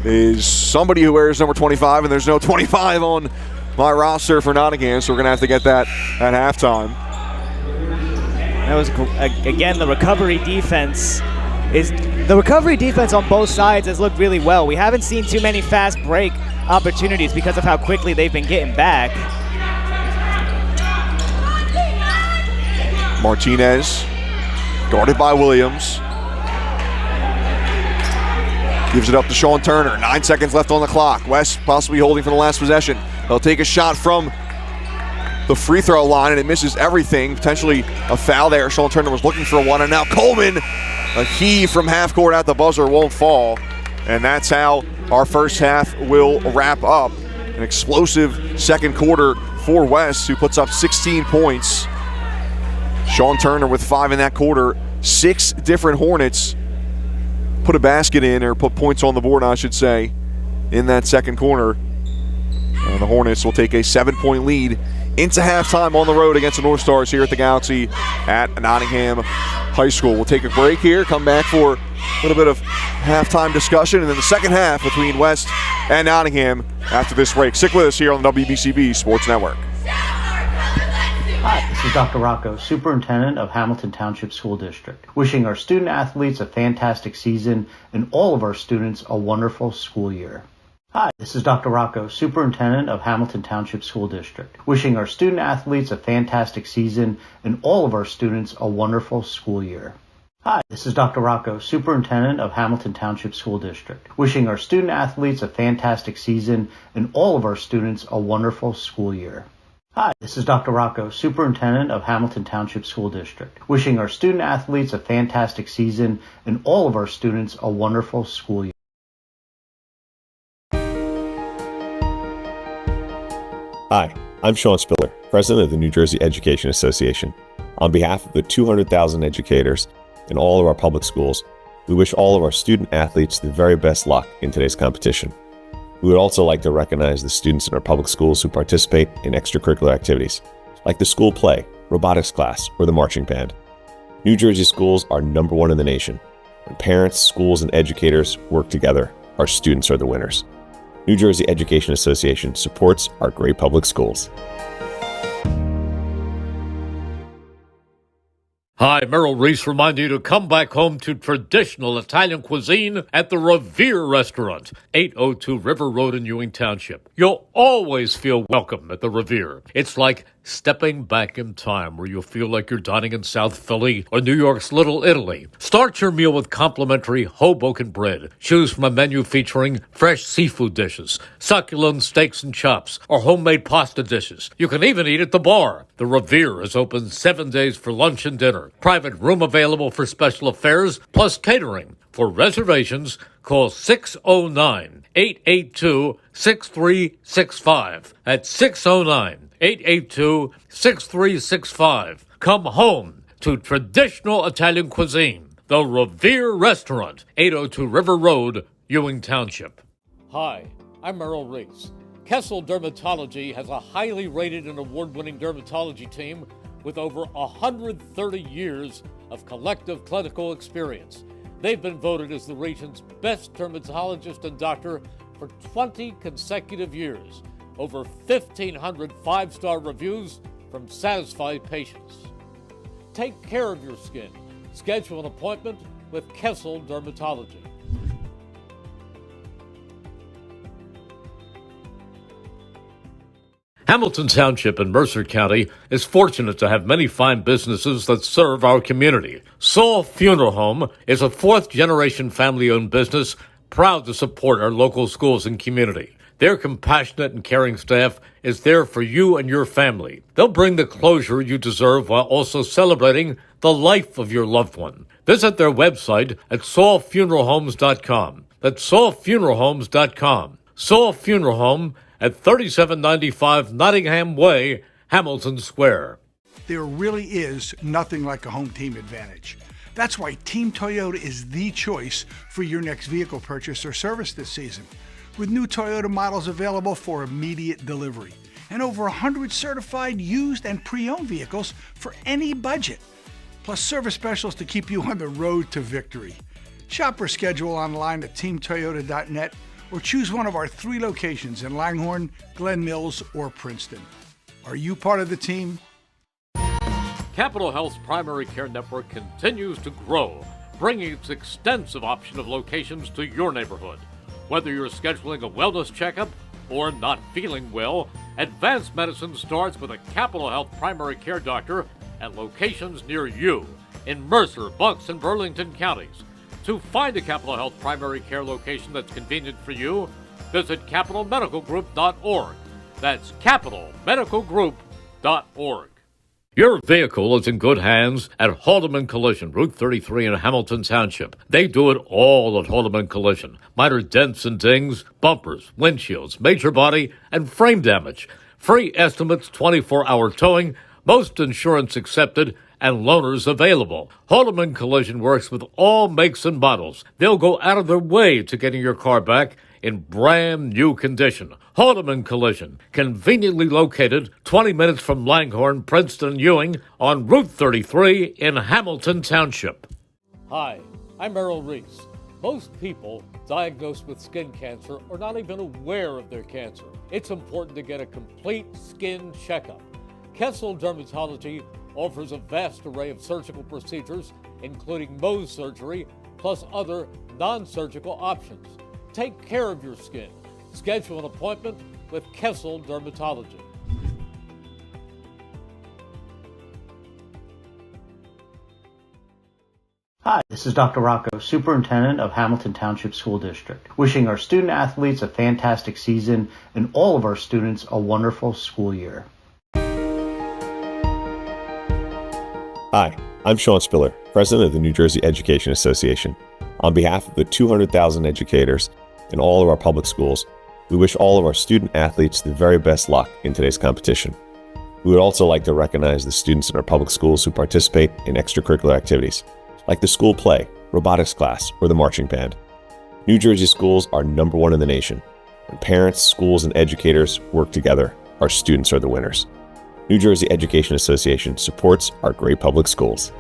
is somebody who wears number 25, and there's no 25 on my roster for Nottingham, so we're going to have to get that at halftime. That was, again, the recovery defense on both sides has looked really well. We haven't seen too many fast break opportunities because of how quickly they've been getting back. Martinez, guarded by Williams. Gives it up to Sean Turner. 9 seconds left on the clock. West possibly holding for the last possession. They'll take a shot from the free throw line, and it misses everything. Potentially a foul there. Sean Turner was looking for one, and now Coleman, a heave from half court at the buzzer, won't fall. And that's how our first half will wrap up. An explosive second quarter for West, who puts up 16 points. Sean Turner with 5 in that quarter. 6 different Hornets put a basket in, or put points on the board, I should say, in that second quarter. And the Hornets will take a 7-point lead into halftime on the road against the Northstars here at the Galaxy at Nottingham High School. We'll take a break here, come back for a little bit of halftime discussion, and then the second half between West and Nottingham after this break. Stick with us here on the WBCB Sports Network. Hi, this is Dr. Rocco, Superintendent of Hamilton Township School District, wishing our student athletes a fantastic season and all of our students a wonderful school year. Hi, this is Dr. Rocco, Superintendent of Hamilton Township School District, wishing our student athletes a fantastic season and all of our students a wonderful school year. Hi, this is Dr. Rocco, Superintendent of Hamilton Township School District, wishing our student athletes a fantastic season and all of our students a wonderful school year. Hi, this is Dr. Rocco, Superintendent of Hamilton Township School District, wishing our student athletes a fantastic season and all of our students a wonderful school year. Hi, I'm Sean Spiller, President of the New Jersey Education Association. On behalf of the 200,000 educators in all of our public schools, we wish all of our student athletes the very best luck in today's competition. We would also like to recognize the students in our public schools who participate in extracurricular activities, like the school play, robotics class, or the marching band. New Jersey schools are #1 in the nation. When parents, schools, and educators work together, our students are the winners. New Jersey Education Association supports our great public schools. Hi, Merrill Reese reminding you to come back home to traditional Italian cuisine at the Revere Restaurant, 802 River Road in Ewing Township. You'll always feel welcome at the Revere. It's like stepping back in time where you'll feel like you're dining in South Philly or New York's Little Italy. Start your meal with complimentary Hoboken bread. Choose from a menu featuring fresh seafood dishes, succulent steaks and chops, or homemade pasta dishes. You can even eat at the bar. The Revere is open 7 days for lunch and dinner. Private room available for special affairs, plus catering. For reservations, call 609-882-6365. That's 609-882-6365. Come home to traditional Italian cuisine. The Revere Restaurant, 802 River Road, Ewing Township. Hi, I'm Merrill Reese. Kessel Dermatology has a highly rated and award-winning dermatology team with over 130 years of collective clinical experience. They've been voted as the region's best dermatologist and doctor for 20 consecutive years. Over 1,500 five-star reviews from satisfied patients. Take care of your skin. Schedule an appointment with Kessel Dermatology. Hamilton Township in Mercer County is fortunate to have many fine businesses that serve our community. Saul Funeral Home is a fourth-generation family-owned business proud to support our local schools and community. Their compassionate and caring staff is there for you and your family. They'll bring the closure you deserve while also celebrating the life of your loved one. Visit their website at saulfuneralhomes.com. That's saulfuneralhomes.com. Saul Funeral Home at 3795 Nottingham Way, Hamilton Square. There really is nothing like a home team advantage. That's why Team Toyota is the choice for your next vehicle purchase or service this season. With new Toyota models available for immediate delivery and over 100 certified used and pre-owned vehicles for any budget, plus service specials to keep you on the road to victory. Shop or schedule online at teamtoyota.net or choose one of our 3 locations in Langhorne, Glen Mills, or Princeton. Are you part of the team? Capital Health's primary care network continues to grow, bringing its extensive option of locations to your neighborhood. Whether you're scheduling a wellness checkup or not feeling well, advanced medicine starts with a Capital Health primary care doctor at locations near you in Mercer, Bucks, and Burlington counties. To find a Capital Health primary care location that's convenient for you, visit capitalmedicalgroup.org. That's capitalmedicalgroup.org. Your vehicle is in good hands at Haldeman Collision, Route 33 in Hamilton Township. They do it all at Haldeman Collision. Minor dents and dings, bumpers, windshields, major body, and frame damage. Free estimates, 24-hour towing, most insurance accepted, and loaners available. Haldeman Collision works with all makes and models. They'll go out of their way to getting your car back in brand new condition. Haldeman Collision, conveniently located 20 minutes from Langhorne, Princeton, and Ewing on Route 33 in Hamilton Township. Hi, I'm Merrill Reese. Most people diagnosed with skin cancer are not even aware of their cancer. It's important to get a complete skin checkup. Kessel Dermatology offers a vast array of surgical procedures, including Mohs surgery, plus other non-surgical options. Take care of your skin. Schedule an appointment with Kessel Dermatology. Hi, this is Dr. Rocco, Superintendent of Hamilton Township School District, wishing our student athletes a fantastic season and all of our students a wonderful school year. Hi, I'm Sean Spiller, President of the New Jersey Education Association. On behalf of the 200,000 educators in all of our public schools, we wish all of our student athletes the very best luck in today's competition. We would also like to recognize the students in our public schools who participate in extracurricular activities, like the school play, robotics class, or the marching band. New Jersey schools are number 1 in the nation. When parents, schools, and educators work together, our students are the winners. New Jersey Education Association supports our great public schools.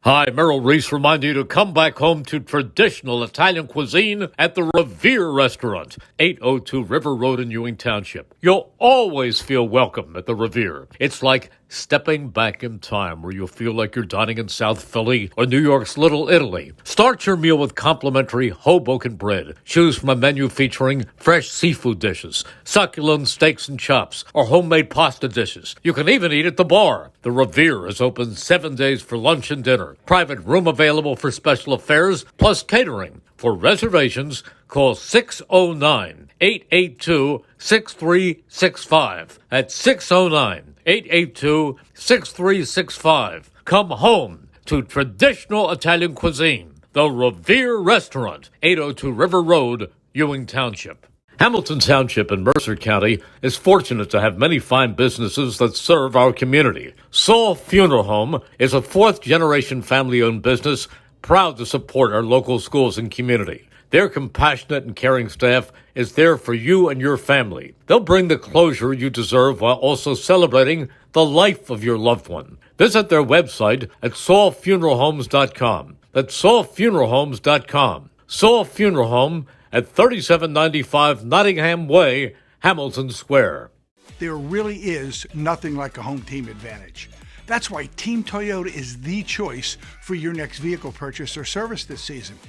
Hi, Merrill Reese reminding you to come back home to traditional Italian cuisine at the Revere Restaurant, 802 River Road in Ewing Township. You'll always feel welcome at the Revere. It's like stepping back in time where you'll feel like you're dining in South Philly or New York's Little Italy. Start your meal with complimentary Hoboken bread. Choose from a menu featuring fresh seafood dishes, succulent steaks and chops, or homemade pasta dishes. You can even eat at the bar. The Revere is open 7 days for lunch and dinner. Private room available for special affairs, plus catering. For reservations, call 609-882-6365. That's 609-882-6365. Come home to traditional Italian cuisine. The Revere Restaurant, 802 River Road, Ewing Township. Hamilton Township in Mercer County is fortunate to have many fine businesses that serve our community. Saul Funeral Home is a fourth-generation family-owned business proud to support our local schools and community. Their compassionate and caring staff is there for you and your family. They'll bring the closure you deserve while also celebrating the life of your loved one. Visit their website at saulfuneralhomes.com. That's saulfuneralhomes.com. Saul Funeral Home at 3795 Nottingham Way, Hamilton Square. There really is nothing like a home team advantage. That's why Team Toyota is the choice for your next vehicle purchase or service this season.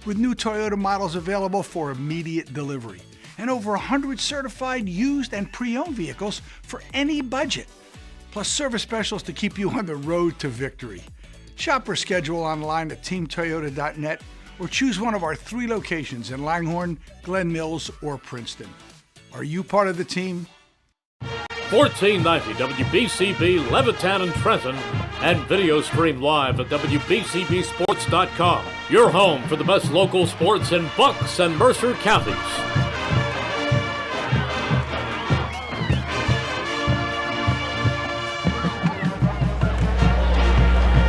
With new Toyota models available for immediate delivery and over 100 certified used and pre-owned vehicles for any budget. Plus service specials to keep you on the road to victory. Shop or schedule online at teamtoyota.net or choose one of our 3 locations in Langhorne, Glen Mills, or Princeton. Are you part of the team? 1490 WBCB Levittown and Trenton, and video stream live at WBCBsports.com. Your home for the best local sports in Bucks and Mercer counties.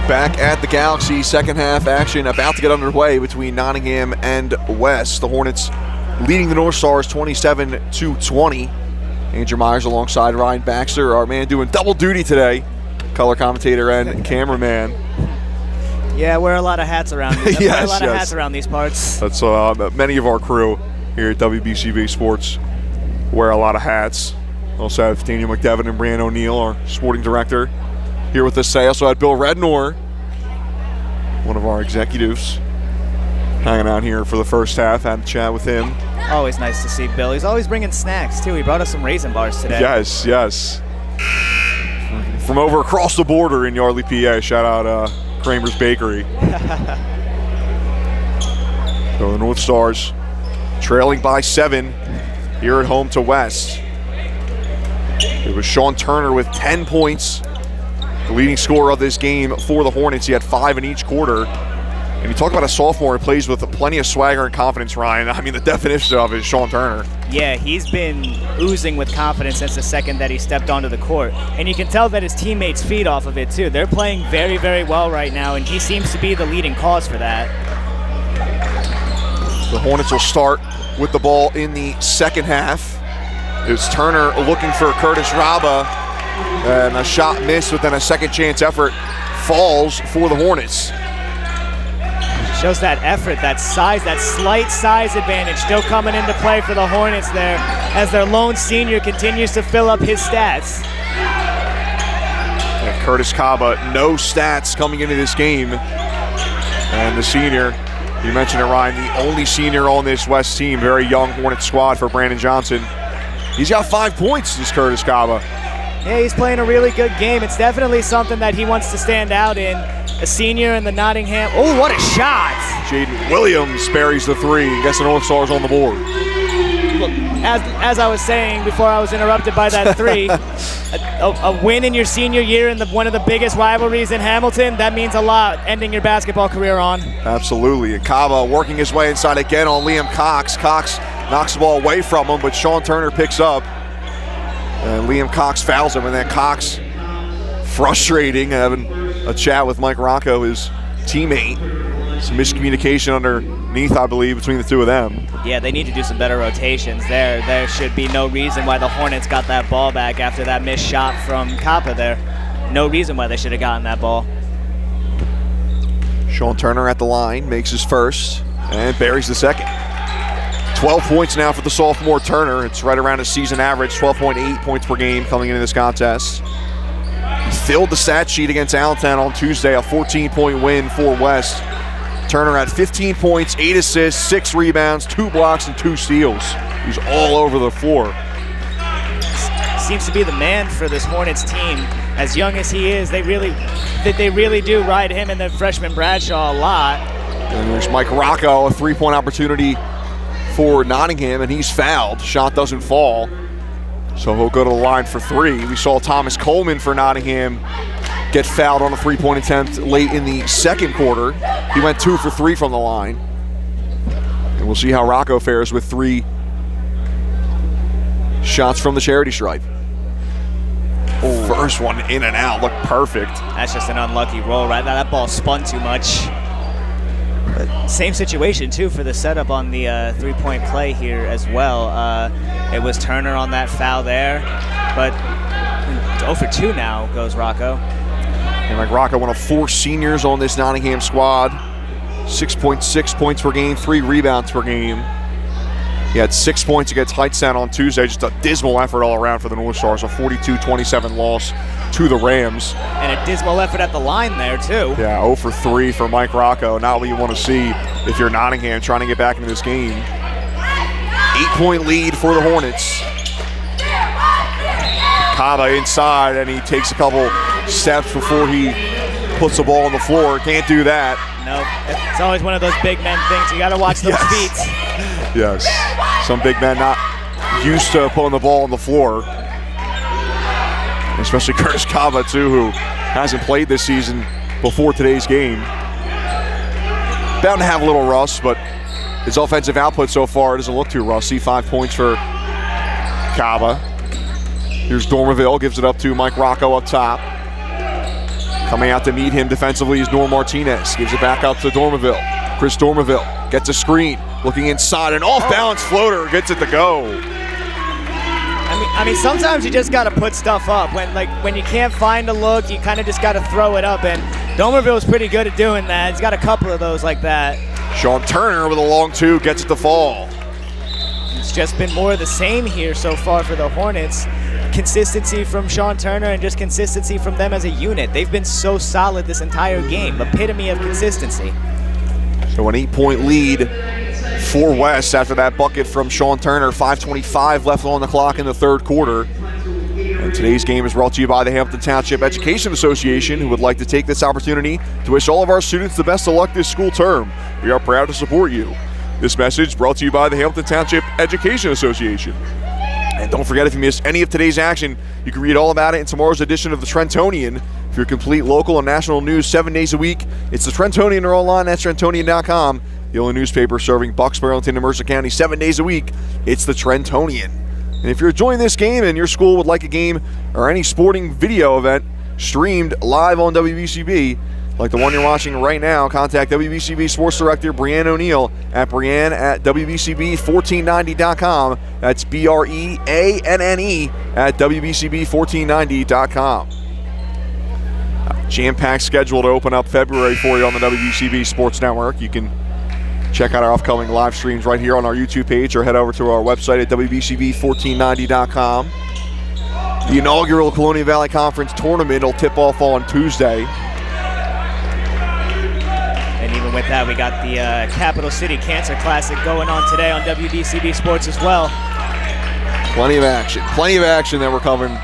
Back at the Galaxy, second half action about to get underway between Nottingham and West. The Hornets leading the Northstars 27-20. Andrew Myers alongside Ryan Baxter, our man doing double duty today, color commentator and cameraman. Yeah, wear a lot of hats around. Wear a lot of hats around these parts. That's many of our crew here at WBCB Sports wear a lot of hats. Also have Daniel McDevitt and Brian O'Neill, our sporting director, here with us today. Also had Bill Rednor, one of our executives, hanging out here for the first half. Had a chat with him. Always nice to see Bill. He's always bringing snacks, too. He brought us some raisin bars today. Yes. From over across the border in Yardley, PA. Shout out Kramer's Bakery. So the North Stars trailing by 7 here at home to West. It was Sean Turner with 10 points, the leading scorer of this game for the Hornets. He had 5 in each quarter. And you talk about a sophomore who plays with plenty of swagger and confidence, Ryan. I mean, the definition of it is Sean Turner. Yeah, he's been oozing with confidence since the second that he stepped onto the court. And you can tell that his teammates feed off of it, too. They're playing very, very well right now, and he seems to be the leading cause for that. The Hornets will start with the ball in the second half. It's Turner looking for Curtis Raba, and a shot missed, but then a second chance effort falls for the Hornets. Shows that effort, that size, that slight size advantage still coming into play for the Hornets there as their lone senior continues to fill up his stats. And Curtis Kaba, no stats coming into this game. And the senior, you mentioned it, Ryan, the only senior on this West team, very young Hornet squad for Brandon Johnson. He's got 5 points, this Curtis Kaba. Yeah, he's playing a really good game. It's definitely something that he wants to stand out in. A senior in the Nottingham. Oh, what a shot! Jaden Williams buries the 3. Guess the North Stars on the board. Look, as I was saying before I was interrupted by that 3, a win in your senior year in one of the biggest rivalries in Hamilton, that means a lot, ending your basketball career on. Absolutely. And Kaba working his way inside again on Liam Cox. Cox knocks the ball away from him, but Sean Turner picks up. And Liam Cox fouls him, and then Cox, frustrating, having a chat with Mike Rocco, his teammate. Some miscommunication underneath, I believe, between the two of them. Yeah, they need to do some better rotations there. There should be no reason why the Hornets got that ball back after that missed shot from Kappa there. No reason why they should have gotten that ball. Sean Turner at the line, makes his first, and buries the second. 12 points now for the sophomore Turner. It's right around his season average, 12.8 points per game coming into this contest. filled the stat sheet against Allentown on Tuesday, a 14-point win for West. Turner had 15 points, 8 assists, 6 rebounds, 2 blocks, and 2 steals. He's all over the floor. Seems to be the man for this Hornets team. As young as he is, they really do ride him and the freshman Bradshaw a lot. And there's Mike Rocco, a 3-point opportunity for Nottingham, and he's fouled. Shot doesn't fall, so he'll go to the line for 3. We saw Thomas Coleman for Nottingham get fouled on a 3-point attempt late in the second quarter. He went 2 for 3 from the line. And we'll see how Rocco fares with 3 shots from the charity stripe. First one in and out, looked perfect. That's just an unlucky roll, right? That ball spun too much. But same situation, too, for the setup on the 3-point play here as well. It was Turner on that foul there, but 0 for 2 now goes Rocco. And like Rocco, one of 4 seniors on this Nottingham squad. 6.6 points per game, 3 rebounds per game. He had 6 points against Hightstown on Tuesday. Just a dismal effort all around for the Northstars. A 42-27 loss to the Rams. And a dismal effort at the line there, too. Yeah, 0 for 3 for Mike Rocco. Not what you want to see if you're Nottingham trying to get back into this game. 8-point lead for the Hornets. Kaba inside, and he takes a couple steps before he puts the ball on the floor. Can't do that. Nope. It's always one of those big men things. You got to watch those feet. Yes. Some big men not used to putting the ball on the floor. Especially Curtis Kaba, too, who hasn't played this season before today's game. Bound to have a little rust, but his offensive output so far doesn't look too rusty. 5 points for Kaba. Here's Dormerville, gives it up to Mike Rocco up top. Coming out to meet him defensively is Norm Martinez. Gives it back up to Dormerville. Chris Dormerville gets a screen, looking inside, an off-balance floater gets it to go. I mean, sometimes you just got to put stuff up. When you can't find a look, you kind of just got to throw it up. And Dormerville's pretty good at doing that. He's got a couple of those like that. Sean Turner with a long 2 gets it to fall. It's just been more of the same here so far for the Hornets. Consistency from Sean Turner and just consistency from them as a unit. They've been so solid this entire game. Epitome of consistency. So an 8-point lead for West after that bucket from Sean Turner. 5:25 left on the clock in the third quarter. And today's game is brought to you by the Hamilton Township Education Association, who would like to take this opportunity to wish all of our students the best of luck this school term. We are proud to support you. This message brought to you by the Hamilton Township Education Association. And don't forget, if you missed any of today's action, you can read all about it in tomorrow's edition of the Trentonian. For your complete local and national news 7 days a week, it's the Trentonian or online at Trentonian.com. The only newspaper serving Bucks, Burlington, and Mercer County 7 days a week, it's the Trentonian. And if you're enjoying this game and your school would like a game or any sporting video event streamed live on WBCB, like the one you're watching right now, contact WBCB Sports Director Brianne O'Neill at Brianne@WBCB1490.com. That's BREANNE at WBCB1490.com. Jam-packed schedule to open up February for you on the WBCB Sports Network. You can check out our upcoming live streams right here on our YouTube page or head over to our website at WBCB1490.com. The inaugural Colonial Valley Conference tournament will tip off on Tuesday. And even with that, we got the Capital City Cancer Classic going on today on WBCB Sports as well. Plenty of action that we're covering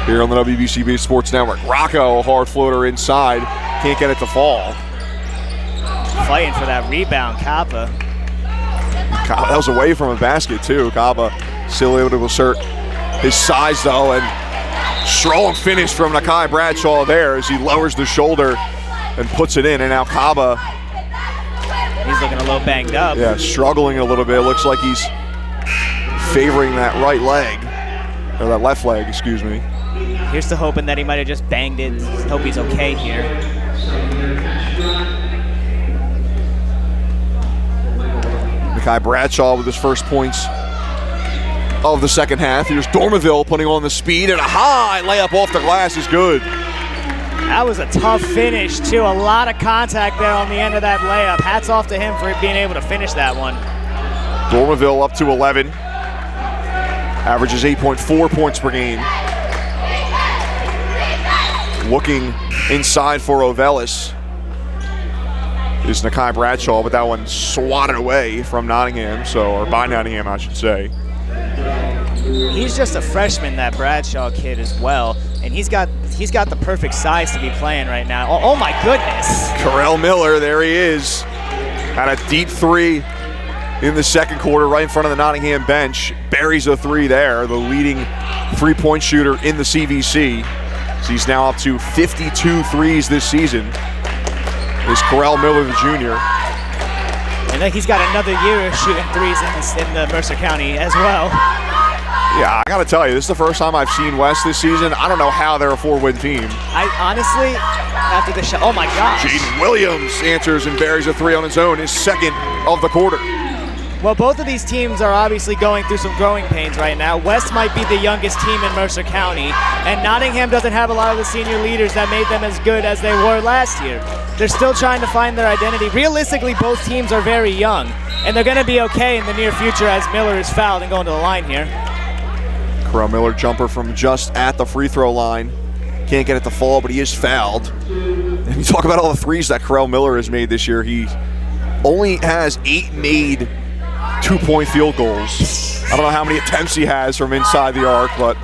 here on the WBCB Sports Network. Rocco, a hard floater inside, can't get it to fall. Fighting for that rebound, Kaba. That was away from a basket too. Kaba still able to assert his size though, and strong finish from Nakai Bradshaw there as he lowers the shoulder and puts it in. And now Kaba, he's looking a little banged up. Yeah, struggling a little bit. Looks like he's favoring that right leg, or that left leg, excuse me. Here's to hoping that he might have just banged it. Hope he's okay here. Nakai Bradshaw with his first points of the second half. Here's Dormerville putting on the speed, and a high layup off the glass is good. That was a tough finish, too. A lot of contact there on the end of that layup. Hats off to him for being able to finish that one. Dormerville up to 11. Averages 8.4 points per game. Looking inside for Ovelis is Nakai Bradshaw, but that one swatted away from Nottingham, or by Nottingham, I should say. He's just a freshman, that Bradshaw kid as well, and he's got the perfect size to be playing right now. Oh my goodness! Karel Miller, there he is, at a deep three in the second quarter, right in front of the Nottingham bench. Buries a three there, the leading three-point shooter in the CVC. So he's now up to 52 threes this season. Is Karel Miller, the junior. And then he's got another year of shooting threes in the Mercer County as well. Yeah, I gotta tell you, this is the first time I've seen West this season. I don't know how they're a 4-win team. I honestly, after the shot, oh my gosh. Jaden Williams answers and buries a three on his own, his second of the quarter. Well, both of these teams are obviously going through some growing pains right now. West might be the youngest team in Mercer County, and Nottingham doesn't have a lot of the senior leaders that made them as good as they were last year. They're still trying to find their identity. Realistically, both teams are very young, and they're going to be okay in the near future as Miller is fouled and going to the line here. Karel Miller jumper from just at the free throw line. Can't get it to fall, but he is fouled. And you talk about all the threes that Karel Miller has made this year. He only has 8 made two-point field goals. I don't know how many attempts he has from inside the arc, but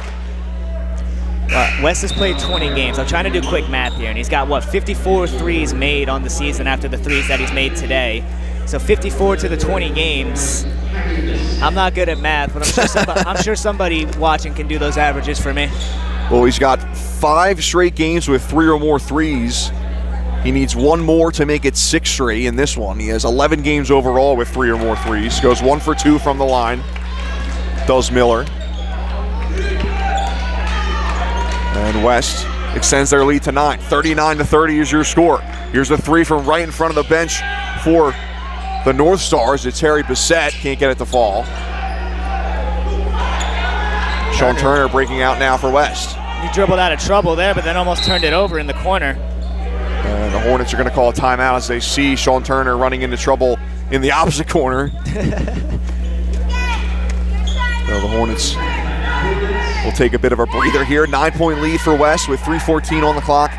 West has played 20 games. I'm trying to do quick math here, and he's got, 54 threes made on the season after the threes that he's made today. So 54 to the 20 games. I'm not good at math, but I'm sure somebody watching can do those averages for me. Well, he's got 5 straight games with 3 or more threes. He needs 1 more to make it 6 straight in this one. He has 11 games overall with 3 or more threes. Goes 1 for 2 from the line. Does Miller. And West extends their lead to 9. 39-30 is your score. Here's a three from right in front of the bench for the Northstars. It's Harry Bissett. Can't get it to fall. Sean Turner breaking out now for West. He dribbled out of trouble there, but then almost turned it over in the corner. And the Hornets are going to call a timeout as they see Sean Turner running into trouble in the opposite corner. So the Hornets will take a bit of a breather here. 9-point lead for West with 3:14 on the clock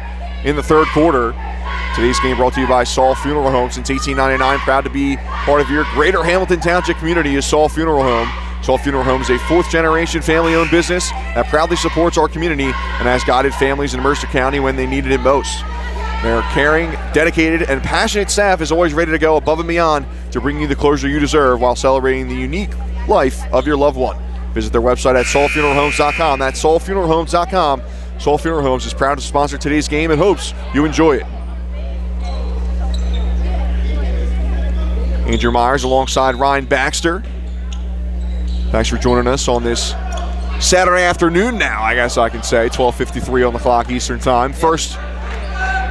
in the third quarter. Today's game brought to you by Saul Funeral Home. Since 1899, proud to be part of your greater Hamilton Township community is Saul Funeral Home. Saul Funeral Home is a 4th-generation family-owned business that proudly supports our community and has guided families in Mercer County when they needed it most. Their caring, dedicated, and passionate staff is always ready to go above and beyond to bring you the closure you deserve while celebrating the unique life of your loved one. Visit their website at saulfuneralhomes.com. That's saulfuneralhomes.com. Saul Funeral Homes is proud to sponsor today's game and hopes you enjoy it. Andrew Myers alongside Ryan Baxter. Thanks for joining us on this Saturday afternoon now, I guess I can say. 12:53 on the clock Eastern Time. First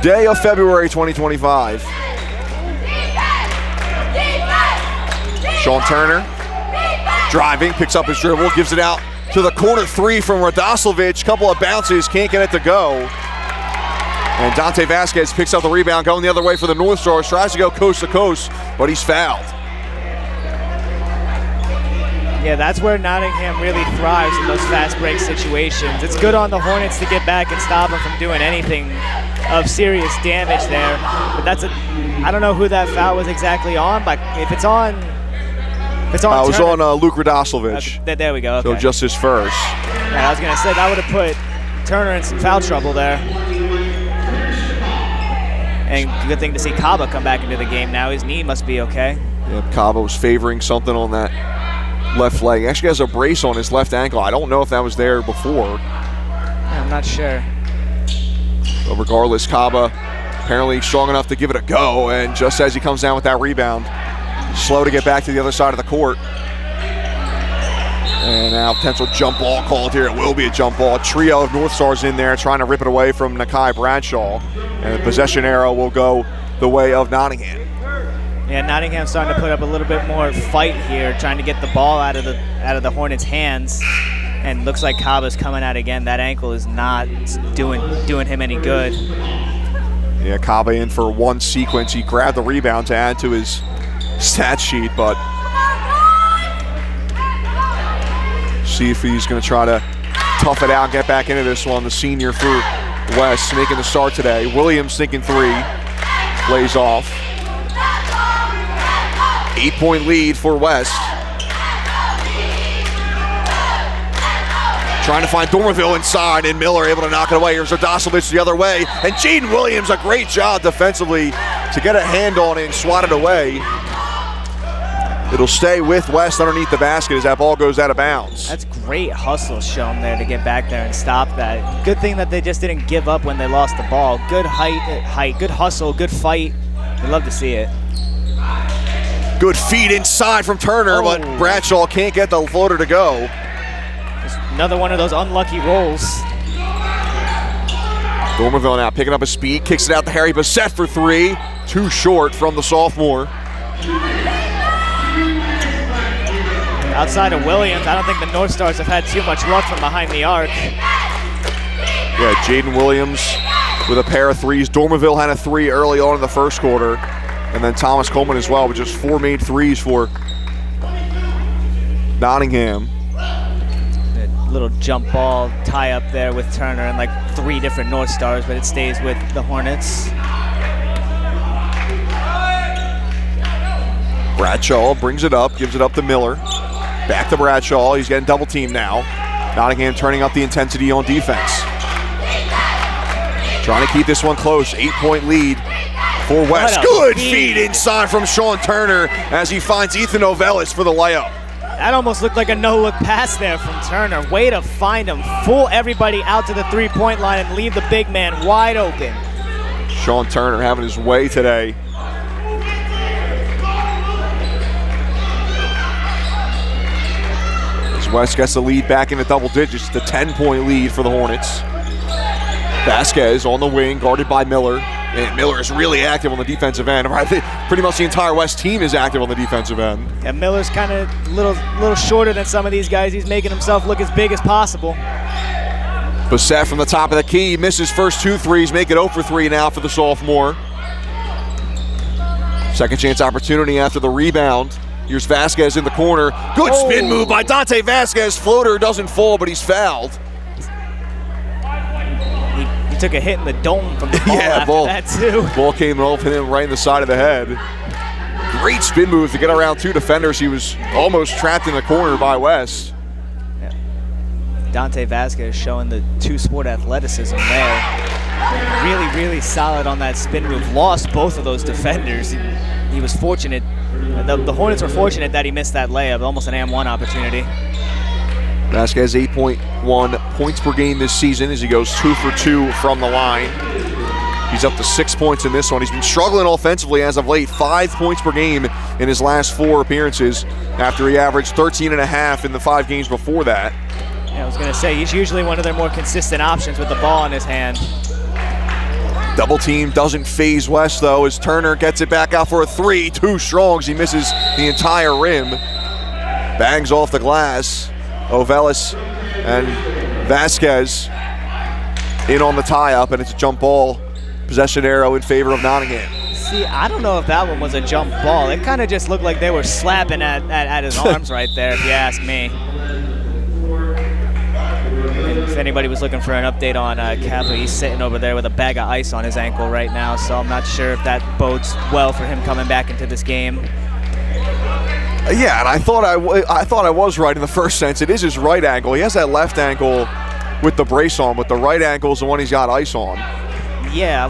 day of February 2025. Sean Turner driving, picks up his dribble, gives it out to the corner three from Radoslovic. Couple of bounces, can't get it to go. And Dante Vasquez picks up the rebound, going the other way for the Northstars. Tries to go coast to coast, but he's fouled. Yeah, that's where Nottingham really thrives in those fast break situations. It's good on the Hornets to get back and stop them from doing anything of serious damage there. But I don't know who that foul was exactly on, but if it's on it was on Luke Radoslovic. There we go. Okay. So just his first. Yeah, I was going to say that would have put Turner in some foul trouble there. And good thing to see Kaba come back into the game now. His knee must be okay. Yep, Kaba was favoring something on that left leg. He actually has a brace on his left ankle. I don't know if that was there before. I'm not sure. But regardless, Kaba apparently strong enough to give it a go, and just as he comes down with that rebound, slow to get back to the other side of the court. And now potential jump ball called here. It will be a jump ball. A trio of Northstars in there trying to rip it away from Nakai Bradshaw. And the possession arrow will go the way of Nottingham. Yeah, Nottingham's starting to put up a little bit more fight here, trying to get the ball out of the Hornets' hands. And looks like Kaba's coming out again. That ankle is not doing him any good. Yeah, Kaba in for one sequence. He grabbed the rebound to add to his stat sheet, but see if he's going to try to tough it out and get back into this one. The senior for West making the start today. Williams thinking three. Lays off. 8-point lead for West. Trying to find Dormerville inside, and Miller able to knock it away. Here's Ardosovich the other way, and Jaden Williams, a great job defensively to get a hand on it and swat it away. It'll stay with West underneath the basket as that ball goes out of bounds. That's great hustle shown there to get back there and stop that. Good thing that they just didn't give up when they lost the ball. Good height, good hustle, good fight. We love to see it. Good feed inside from Turner, but Bradshaw can't get the floater to go. Another one of those unlucky rolls. Dormerville now picking up his speed, kicks it out to Harry Bassett for three. Too short from the sophomore. Outside of Williams, I don't think the Northstars have had too much luck from behind the arc. Yeah, Jaden Williams with a pair of threes. Dormerville had a three early on in the first quarter. And then Thomas Coleman as well with just 4 made threes for Nottingham. Little jump ball tie up there with Turner and like 3 different Northstars, but it stays with the Hornets. Bradshaw brings it up, gives it up to Miller. Back to Bradshaw, he's getting double teamed now. Nottingham turning up the intensity on defense. Trying to keep this one close, 8-point lead for West. Good feed inside from Sean Turner as he finds Ethan Ovelis for the layup. That almost looked like a no-look pass there from Turner. Way to find him. Fool everybody out to the three-point line and leave the big man wide open. Sean Turner having his way today. As West gets the lead back into double digits, the 10-point lead for the Hornets. Vasquez on the wing, guarded by Miller. And Miller is really active on the defensive end. I think pretty much the entire West team is active on the defensive end. Yeah, Miller's kind of a little shorter than some of these guys. He's making himself look as big as possible. Bassett from the top of the key, misses first 2 threes, make it 0 for 3 now for the sophomore. Second chance opportunity after the rebound. Here's Vasquez in the corner. Good spin move by Dante Vasquez. Floater doesn't fall, but he's fouled. Took a hit in the dome from the ball after that too. Ball came off him right in the side of the head. Great spin move to get around 2 defenders. He was almost trapped in the corner by West. Yeah. Dante Vasquez showing the 2-sport athleticism there. Really, really solid on that spin move. Lost both of those defenders. He was fortunate. The Hornets were fortunate that he missed that layup. Almost an and-1 opportunity. Vasquez 8.1 points per game this season as he goes 2 for 2 from the line. He's up to 6 points in this one. He's been struggling offensively as of late. 5 points per game in his last 4 appearances after he averaged 13.5 in the 5 games before that. Yeah, I was going to say, he's usually one of their more consistent options with the ball in his hand. Double team doesn't phase West though as Turner gets it back out for a 3. Too strong as he misses the entire rim. Bangs off the glass. Ovelis and Vasquez in on the tie-up, and it's a jump ball. Possession arrow in favor of Nottingham. See, I don't know if that one was a jump ball. It kind of just looked like they were slapping at his arms right there, if you ask me. And if anybody was looking for an update on Kappa, he's sitting over there with a bag of ice on his ankle right now, so I'm not sure if that bodes well for him coming back into this game. Yeah, and I thought I was right in the first sense. It is his right ankle. He has that left ankle with the brace on, but the right ankle is the one he's got ice on. Yeah,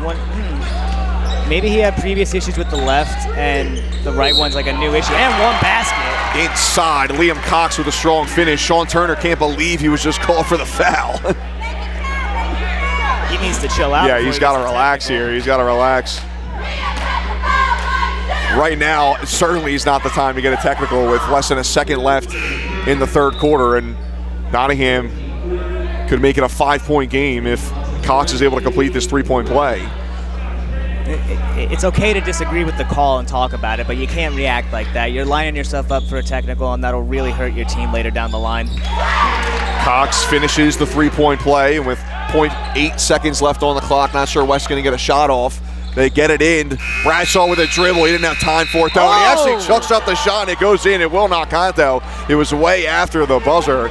maybe he had previous issues with the left, and the right one's like a new issue. And 1 basket. Inside, Liam Cox with a strong finish. Sean Turner can't believe he was just called for the foul. He needs to chill out. Yeah, he's got to relax here. He's got to relax. Right now, certainly is not the time to get a technical with less than a second left in the third quarter, and Nottingham could make it a 5-point game if Cox is able to complete this 3-point play. It's okay to disagree with the call and talk about it, but you can't react like that. You're lining yourself up for a technical, and that'll really hurt your team later down the line. Cox finishes the 3-point play, and with 0.8 seconds left on the clock, not sure West's going to get a shot off. They get it in. Bradshaw with a dribble. He didn't have time for it, though. And he actually chucks up the shot, and it goes in. It will not count, though. It was way after the buzzer.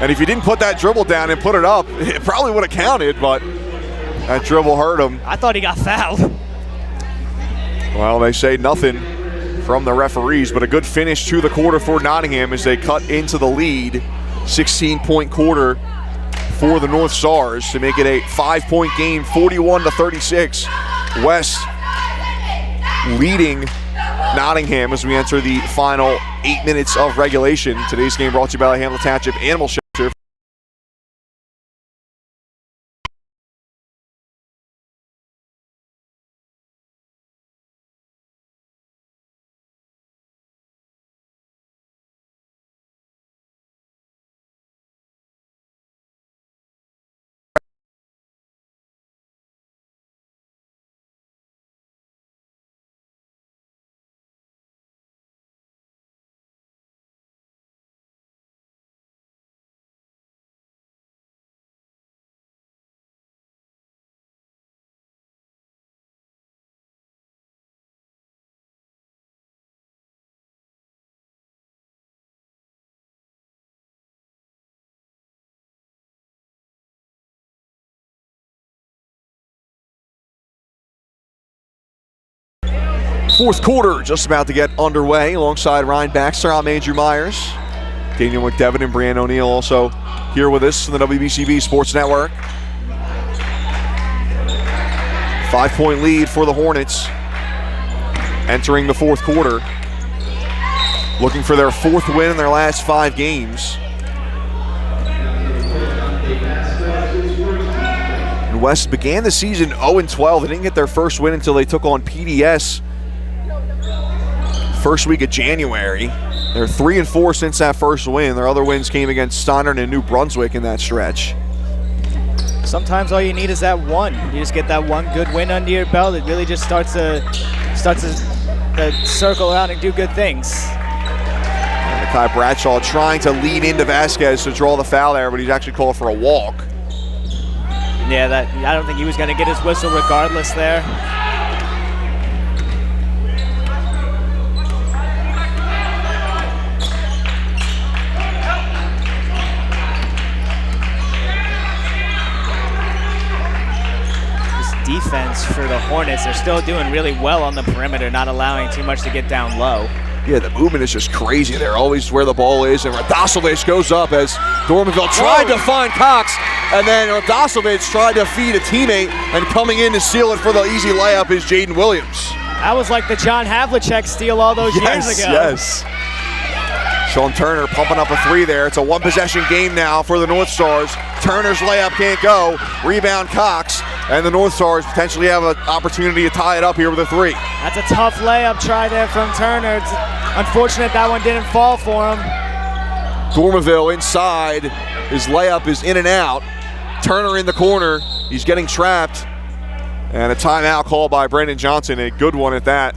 And if you didn't put that dribble down and put it up, it probably would have counted, but That dribble hurt him. I thought he got fouled. Well, they say nothing from the referees, but a good finish to the quarter for Nottingham as they cut into the lead. 16-point quarter for the North Stars to make it a 5-point game, 41-36. West leading Nottingham as we enter the final 8 minutes of regulation. Today's game brought to you by the Hamilton Township Animal Shelter. Fourth quarter just about to get underway alongside Ryan Baxter. I'm Andrew Myers. Daniel McDevitt and Brianne O'Neill also here with us on the WBCB Sports Network. 5-point lead for the Hornets entering the fourth quarter. Looking for their fourth win in their last 5 games. And West began the season 0-12. They didn't get their first win until they took on PDS first week of January. They're 3-4 since that first win. Their other wins came against Steiner and New Brunswick in that stretch. Sometimes all you need is that one. You just get that one good win under your belt. It really just starts to circle around and do good things. Kai Bradshaw trying to lead into Vasquez to draw the foul there, but he's actually called for a walk. Yeah, I don't think he was going to get his whistle regardless there. Defense for the Hornets, they're still doing really well on the perimeter, not allowing too much to get down low. Yeah, the movement is just crazy. They're always where the ball is, and Radosovic goes up as Dormanville tried to find Cox, and then Radosovic tried to feed a teammate, and coming in to seal it for the easy layup is Jaden Williams. That was like the John Havlicek steal all those years ago. Yes. Sean Turner pumping up a 3 there. It's a one-possession game now for the North Stars. Turner's layup can't go. Rebound Cox, and the North Stars potentially have an opportunity to tie it up here with a 3. That's a tough layup try there from Turner. It's unfortunate that one didn't fall for him. Dormanville inside. His layup is in and out. Turner in the corner. He's getting trapped. And a timeout called by Brandon Johnson, a good one at that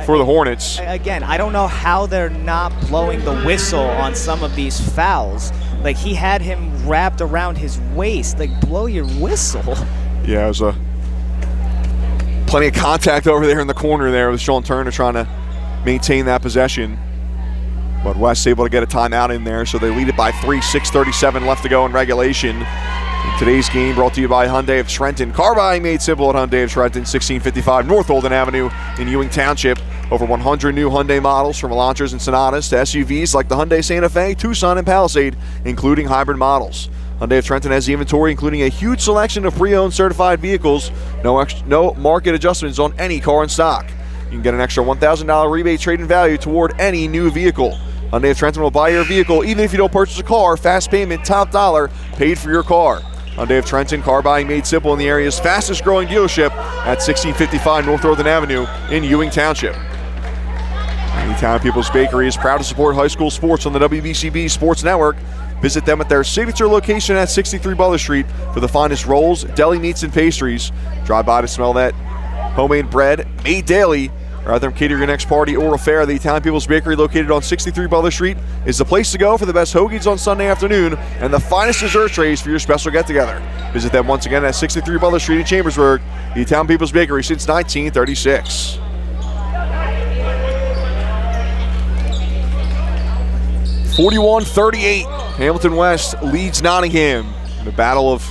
for the Hornets. Again, I don't know how they're not blowing the whistle on some of these fouls. Like, he had him wrapped around his waist. Like, blow your whistle. Yeah, it was plenty of contact over there in the corner there with Sean Turner trying to maintain that possession. But West able to get a timeout in there, so they lead it by 3, 6:37 left to go in regulation. Today's game brought to you by Hyundai of Trenton. Car buying made simple at Hyundai of Trenton, 1655 North Olden Avenue in Ewing Township. Over 100 new Hyundai models from Elantras and Sonatas to SUVs like the Hyundai Santa Fe, Tucson, and Palisade, including hybrid models. Hyundai of Trenton has the inventory, including a huge selection of pre-owned certified vehicles. No market adjustments on any car in stock. You can get an extra $1,000 rebate trade-in value toward any new vehicle. Hyundai of Trenton will buy your vehicle even if you don't purchase a car. Fast payment, top dollar, paid for your car. Hyundai of Trenton, car buying made simple in the area's fastest growing dealership at 1655 North Northern Avenue in Ewing Township. The Town People's Bakery is proud to support high school sports on the WBCB Sports Network. Visit them at their signature location at 63 Butler Street for the finest rolls, deli meats, and pastries. Drive by to smell that homemade bread made daily. Or have them cater your next party or affair. The Italian People's Bakery, located on 63 Butler Street, is the place to go for the best hoagies on Sunday afternoon and the finest dessert trays for your special get-together. Visit them once again at 63 Butler Street in Chambersburg. The Italian People's Bakery since 1936. (41-38). Hamilton West leads Nottingham in a battle of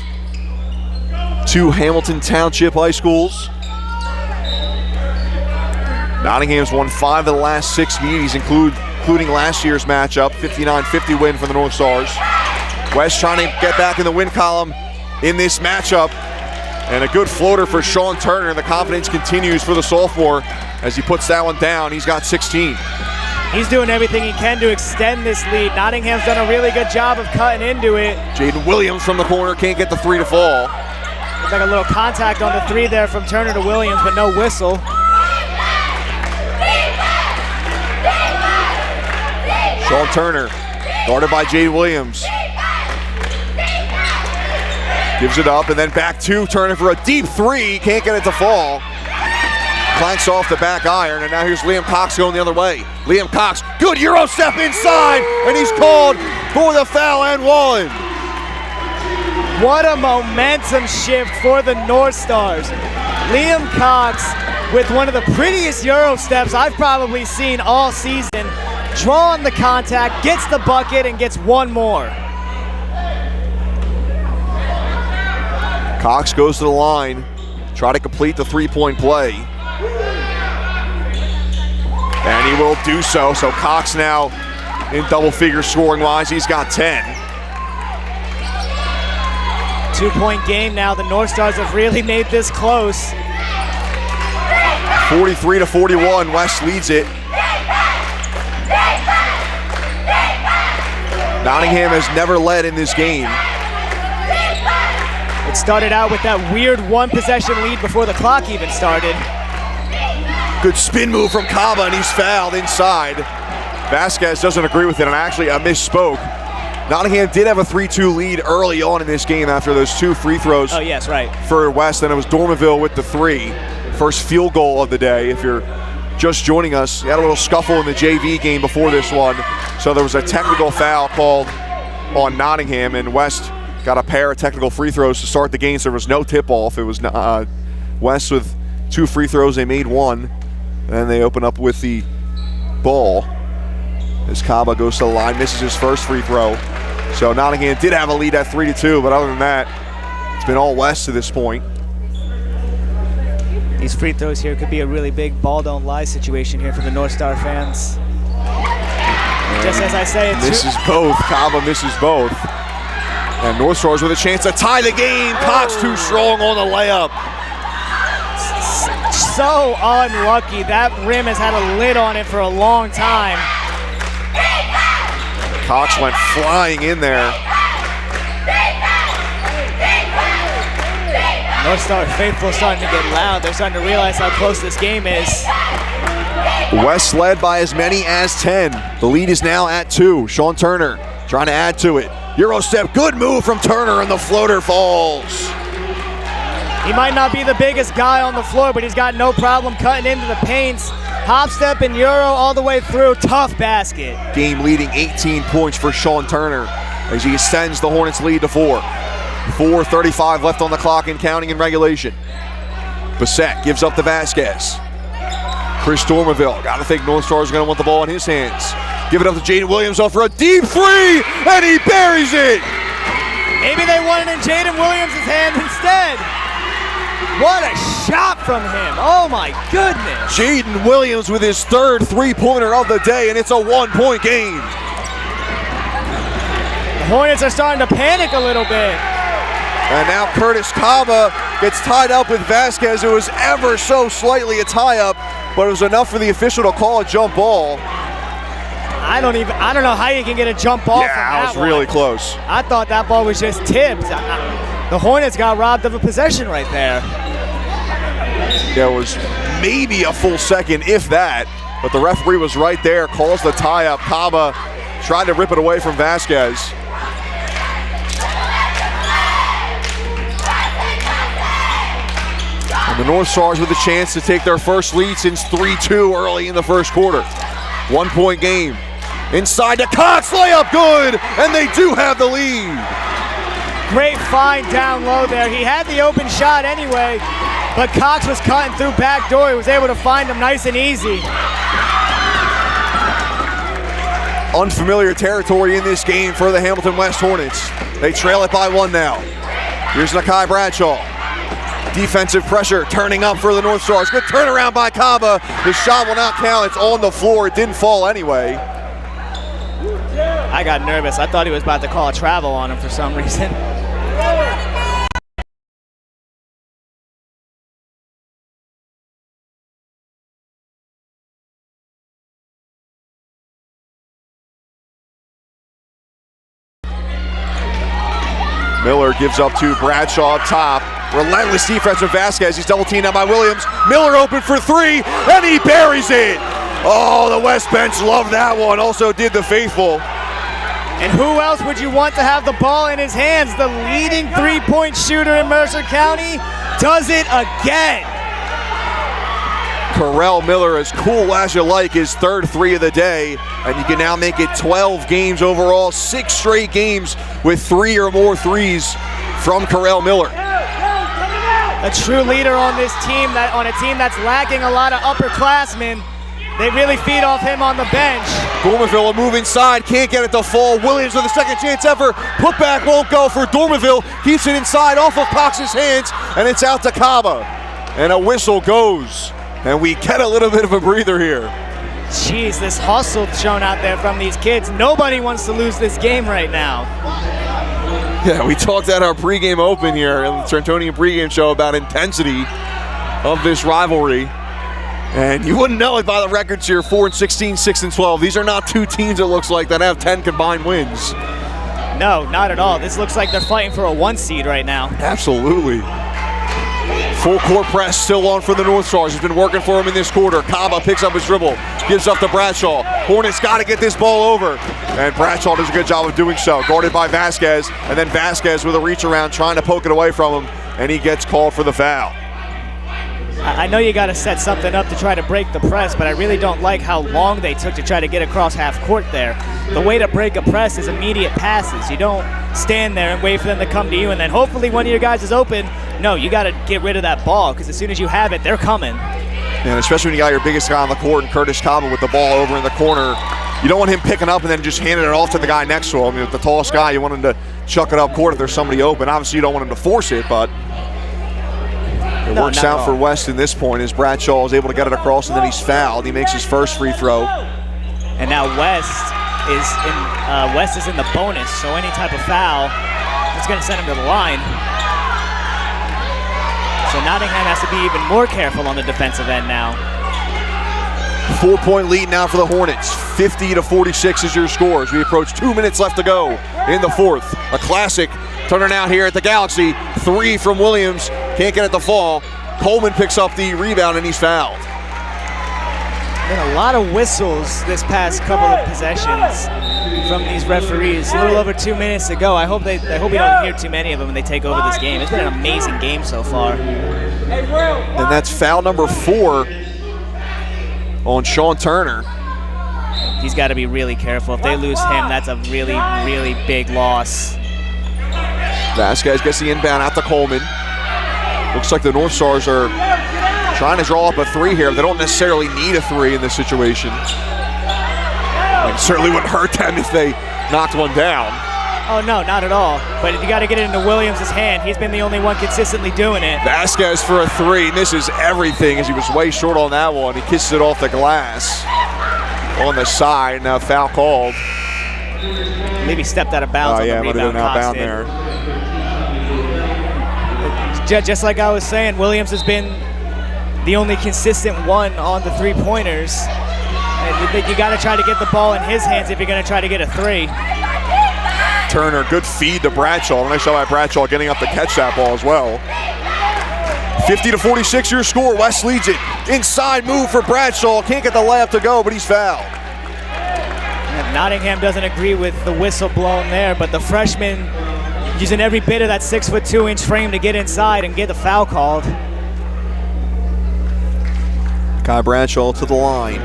two Hamilton Township high schools. Nottingham's won 5 of the last 6 meetings, including last year's matchup, 59-50 win for the Northstars. West trying to get back in the win column in this matchup. And a good floater for Sean Turner. The confidence continues for the sophomore as he puts that one down. He's got 16. He's doing everything he can to extend this lead. Nottingham's done a really good job of cutting into it. Jaden Williams from the corner can't get the 3 to fall. Looks like a little contact on the 3 there from Turner to Williams, but no whistle. Sean Turner, guarded by Jaden Williams. Gives it up and then back to Turner for a deep 3. Can't get it to fall. Clanks off the back iron, and now here's Liam Cox going the other way. Liam Cox, good Euro step inside, and he's called for the foul and one. What a momentum shift for the Northstars. Liam Cox with one of the prettiest Euro steps I've probably seen all season. Drawing the contact, gets the bucket, and gets one more. Cox goes to the line, try to complete the 3-point play. And he will do so. So Cox now in double figures scoring wise. He's got 10. 2-point game now. The Northstars have really made this close. 43-41. West leads it. Nottingham has never led in this game. It started out with that weird 1-possession lead before the clock even started. Good spin move from Kaba, and he's fouled inside. Vasquez doesn't agree with it, and actually I misspoke. Nottingham did have a 3-2 lead early on in this game after those 2 free throws. Oh, yes, right. For West, and it was Dormanville with the 3. First field goal of the day. If you're just joining us, you had a little scuffle in the JV game before this one. So there was a technical foul called on Nottingham, and West got a pair of technical free throws to start the game, so there was no tip-off. It was West with 2 free throws. They made 1, and they open up with the ball as Kaba goes to the line, misses his first free throw. So Nottingham did have a lead at 3-2, but other than that, it's been all West to this point. These free throws here could be a really big ball don't lie situation here for the North Star fans. Just as I say, misses both. Kaba misses both. And North Stars with a chance to tie the game. Cox too strong on the layup. So unlucky. That rim has had a lid on it for a long time. Cox went flying in there. North Star faithful starting to get loud. They're starting to realize how close this game is. West led by as many as 10. The lead is now at 2. Sean Turner trying to add to it. Euro step, good move from Turner, and the floater falls. He might not be the biggest guy on the floor, but he's got no problem cutting into the paints. Hop step and Euro all the way through. Tough basket. Game leading 18 points for Sean Turner as he extends the Hornets lead to 4. 4:35 left on the clock and counting in regulation. Bissett gives up to Vasquez. Chris Dormanville, gotta think North Stars are gonna want the ball in his hands. Give it up to Jaden Williams up for a deep 3, and he buries it! Maybe they want it in Jaden Williams' hand instead. What a shot from him. Oh my goodness. Jaden Williams with his 3rd 3-pointer of the day, and it's a 1-point game. The Hornets are starting to panic a little bit. And now Curtis Kaba gets tied up with Vasquez. It was ever so slightly a tie-up, but it was enough for the official to call a jump ball. I don't know how you can get a jump ball from that was really close. I thought that ball was just tipped. The Hornets got robbed of a possession right there. There was maybe a full second, if that, but the referee was right there, calls the tie-up. Kaba tried to rip it away from Vasquez. And the North Stars with a chance to take their first lead since 3-2 early in the first quarter. 1-point game. Inside to Cox, layup good, and they do have the lead. Great find down low there. He had the open shot anyway, but Cox was cutting through back door. He was able to find him nice and easy. Unfamiliar territory in this game for the Hamilton West Hornets. They trail it by 1 now. Here's Nakai Bradshaw. Defensive pressure turning up for the North Stars. Good turnaround by Kaba. The shot will not count. It's on the floor. It didn't fall anyway. I got nervous. I thought he was about to call a travel on him for some reason. Miller gives up to Bradshaw up top. Relentless defense from Vasquez. He's double teamed out by Williams. Miller open for three, and he buries it. Oh, the West bench loved that one. Also did the faithful. And who else would you want to have the ball in his hands? The leading three-point shooter in Mercer County does it again. Correll Miller, as cool as you like, his third three of the day, and you can now make it 12 games overall, 6 straight games with 3 or more threes from Corell Miller. A true leader on this team, on a team that's lacking a lot of upperclassmen. They really feed off him on the bench. Dormerville a move inside, can't get it to fall. Williams with a second chance ever. Putback won't go for Dormerville. Keeps it inside off of Cox's hands, and it's out to Kaba. And a whistle goes. And we get a little bit of a breather here. Jeez, this hustle shown out there from these kids. Nobody wants to lose this game right now. Yeah, we talked at our pregame open here, in the Trentonian pregame show, about intensity of this rivalry. And you wouldn't know it by the records here, 4-16, 6-12. These are not two teams, it looks like, that have 10 combined wins. No, not at all. This looks like they're fighting for a 1 seed right now. Absolutely. Full court press still on for the North Stars. It's been working for him in this quarter. Kaba picks up his dribble, gives up to Bradshaw. Hornets got to get this ball over. And Bradshaw does a good job of doing so. Guarded by Vasquez. And then Vasquez with a reach around trying to poke it away from him. And he gets called for the foul. I know you got to set something up to try to break the press, but I really don't like how long they took to try to get across half court there. The way to break a press is immediate passes. You don't stand there and wait for them to come to you, and then hopefully one of your guys is open. No, you got to get rid of that ball, because as soon as you have it, they're coming. And especially when you got your biggest guy on the court, and Curtis Kaba with the ball over in the corner, you don't want him picking up and then just handing it off to the guy next to him. I mean, with the tallest guy, you want him to chuck it up court if there's somebody open. Obviously, you don't want him to force it, but it works out for West in this point as Bradshaw is able to get it across, and then he's fouled. He makes his first free throw. And now West is in the bonus, so any type of foul is going to send him to the line. So Nottingham has to be even more careful on the defensive end now. 4-point lead now for the Hornets. 50-46 is your score as we approach 2 minutes left to go in the fourth. A classic turning out here at the Galaxy. 3 from Williams. Can't get it to fall. Coleman picks up the rebound and he's fouled. Been a lot of whistles this past couple of possessions from these referees. A little over 2 minutes to go. I hope we don't hear too many of them when they take over this game. It's been an amazing game so far. And that's foul number 4 on Sean Turner. He's got to be really careful. If they lose him, that's a really, really big loss. Vasquez gets the inbound out to Coleman. Looks like the North Stars are trying to draw up a 3 here. They don't necessarily need a 3 in this situation. It certainly wouldn't hurt them if they knocked one down. Oh, no, not at all. But you got to get it into Williams' hand. He's been the only one consistently doing it. Vasquez for a 3. Misses everything as he was way short on that one. He kisses it off the glass on the side. Now foul called. Maybe stepped out of bounds on the rebound. Might have been out bound there. Just like I was saying, Williams has been the only consistent one on the 3-pointers. And you got to try to get the ball in his hands if you're going to try to get a 3. Turner, good feed to Bradshaw. Nice shot by Bradshaw getting up to catch that ball as well. 50-46 your score. West leads it. Inside move for Bradshaw. Can't get the layup to go, but he's fouled. And Nottingham doesn't agree with the whistle blown there, but the freshman using every bit of that 6'2" frame to get inside and get the foul called. Kai Bradshaw to the line.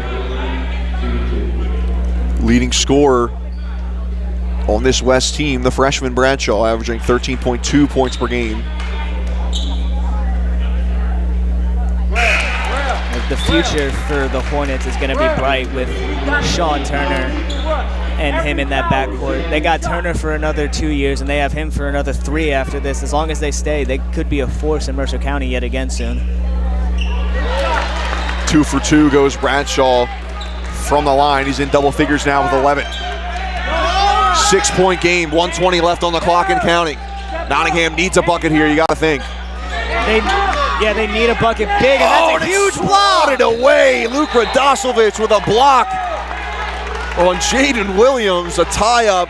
Leading scorer on this West team, the freshman Bradshaw, averaging 13.2 points per game. The future for the Hornets is going to be bright with Sean Turner and him in that backcourt. They got Turner for another 2 years, and they have him for another 3 after this. As long as they stay, they could be a force in Mercer County yet again soon. 2 for 2 goes Bradshaw from the line. He's in double figures now with 11. 6-point game, 1:20 left on the clock and counting. Nottingham needs a bucket here, you got to think. They need a bucket big, and that's a huge block. It away. Luke Radosovich with a block on Jaden Williams, a tie-up.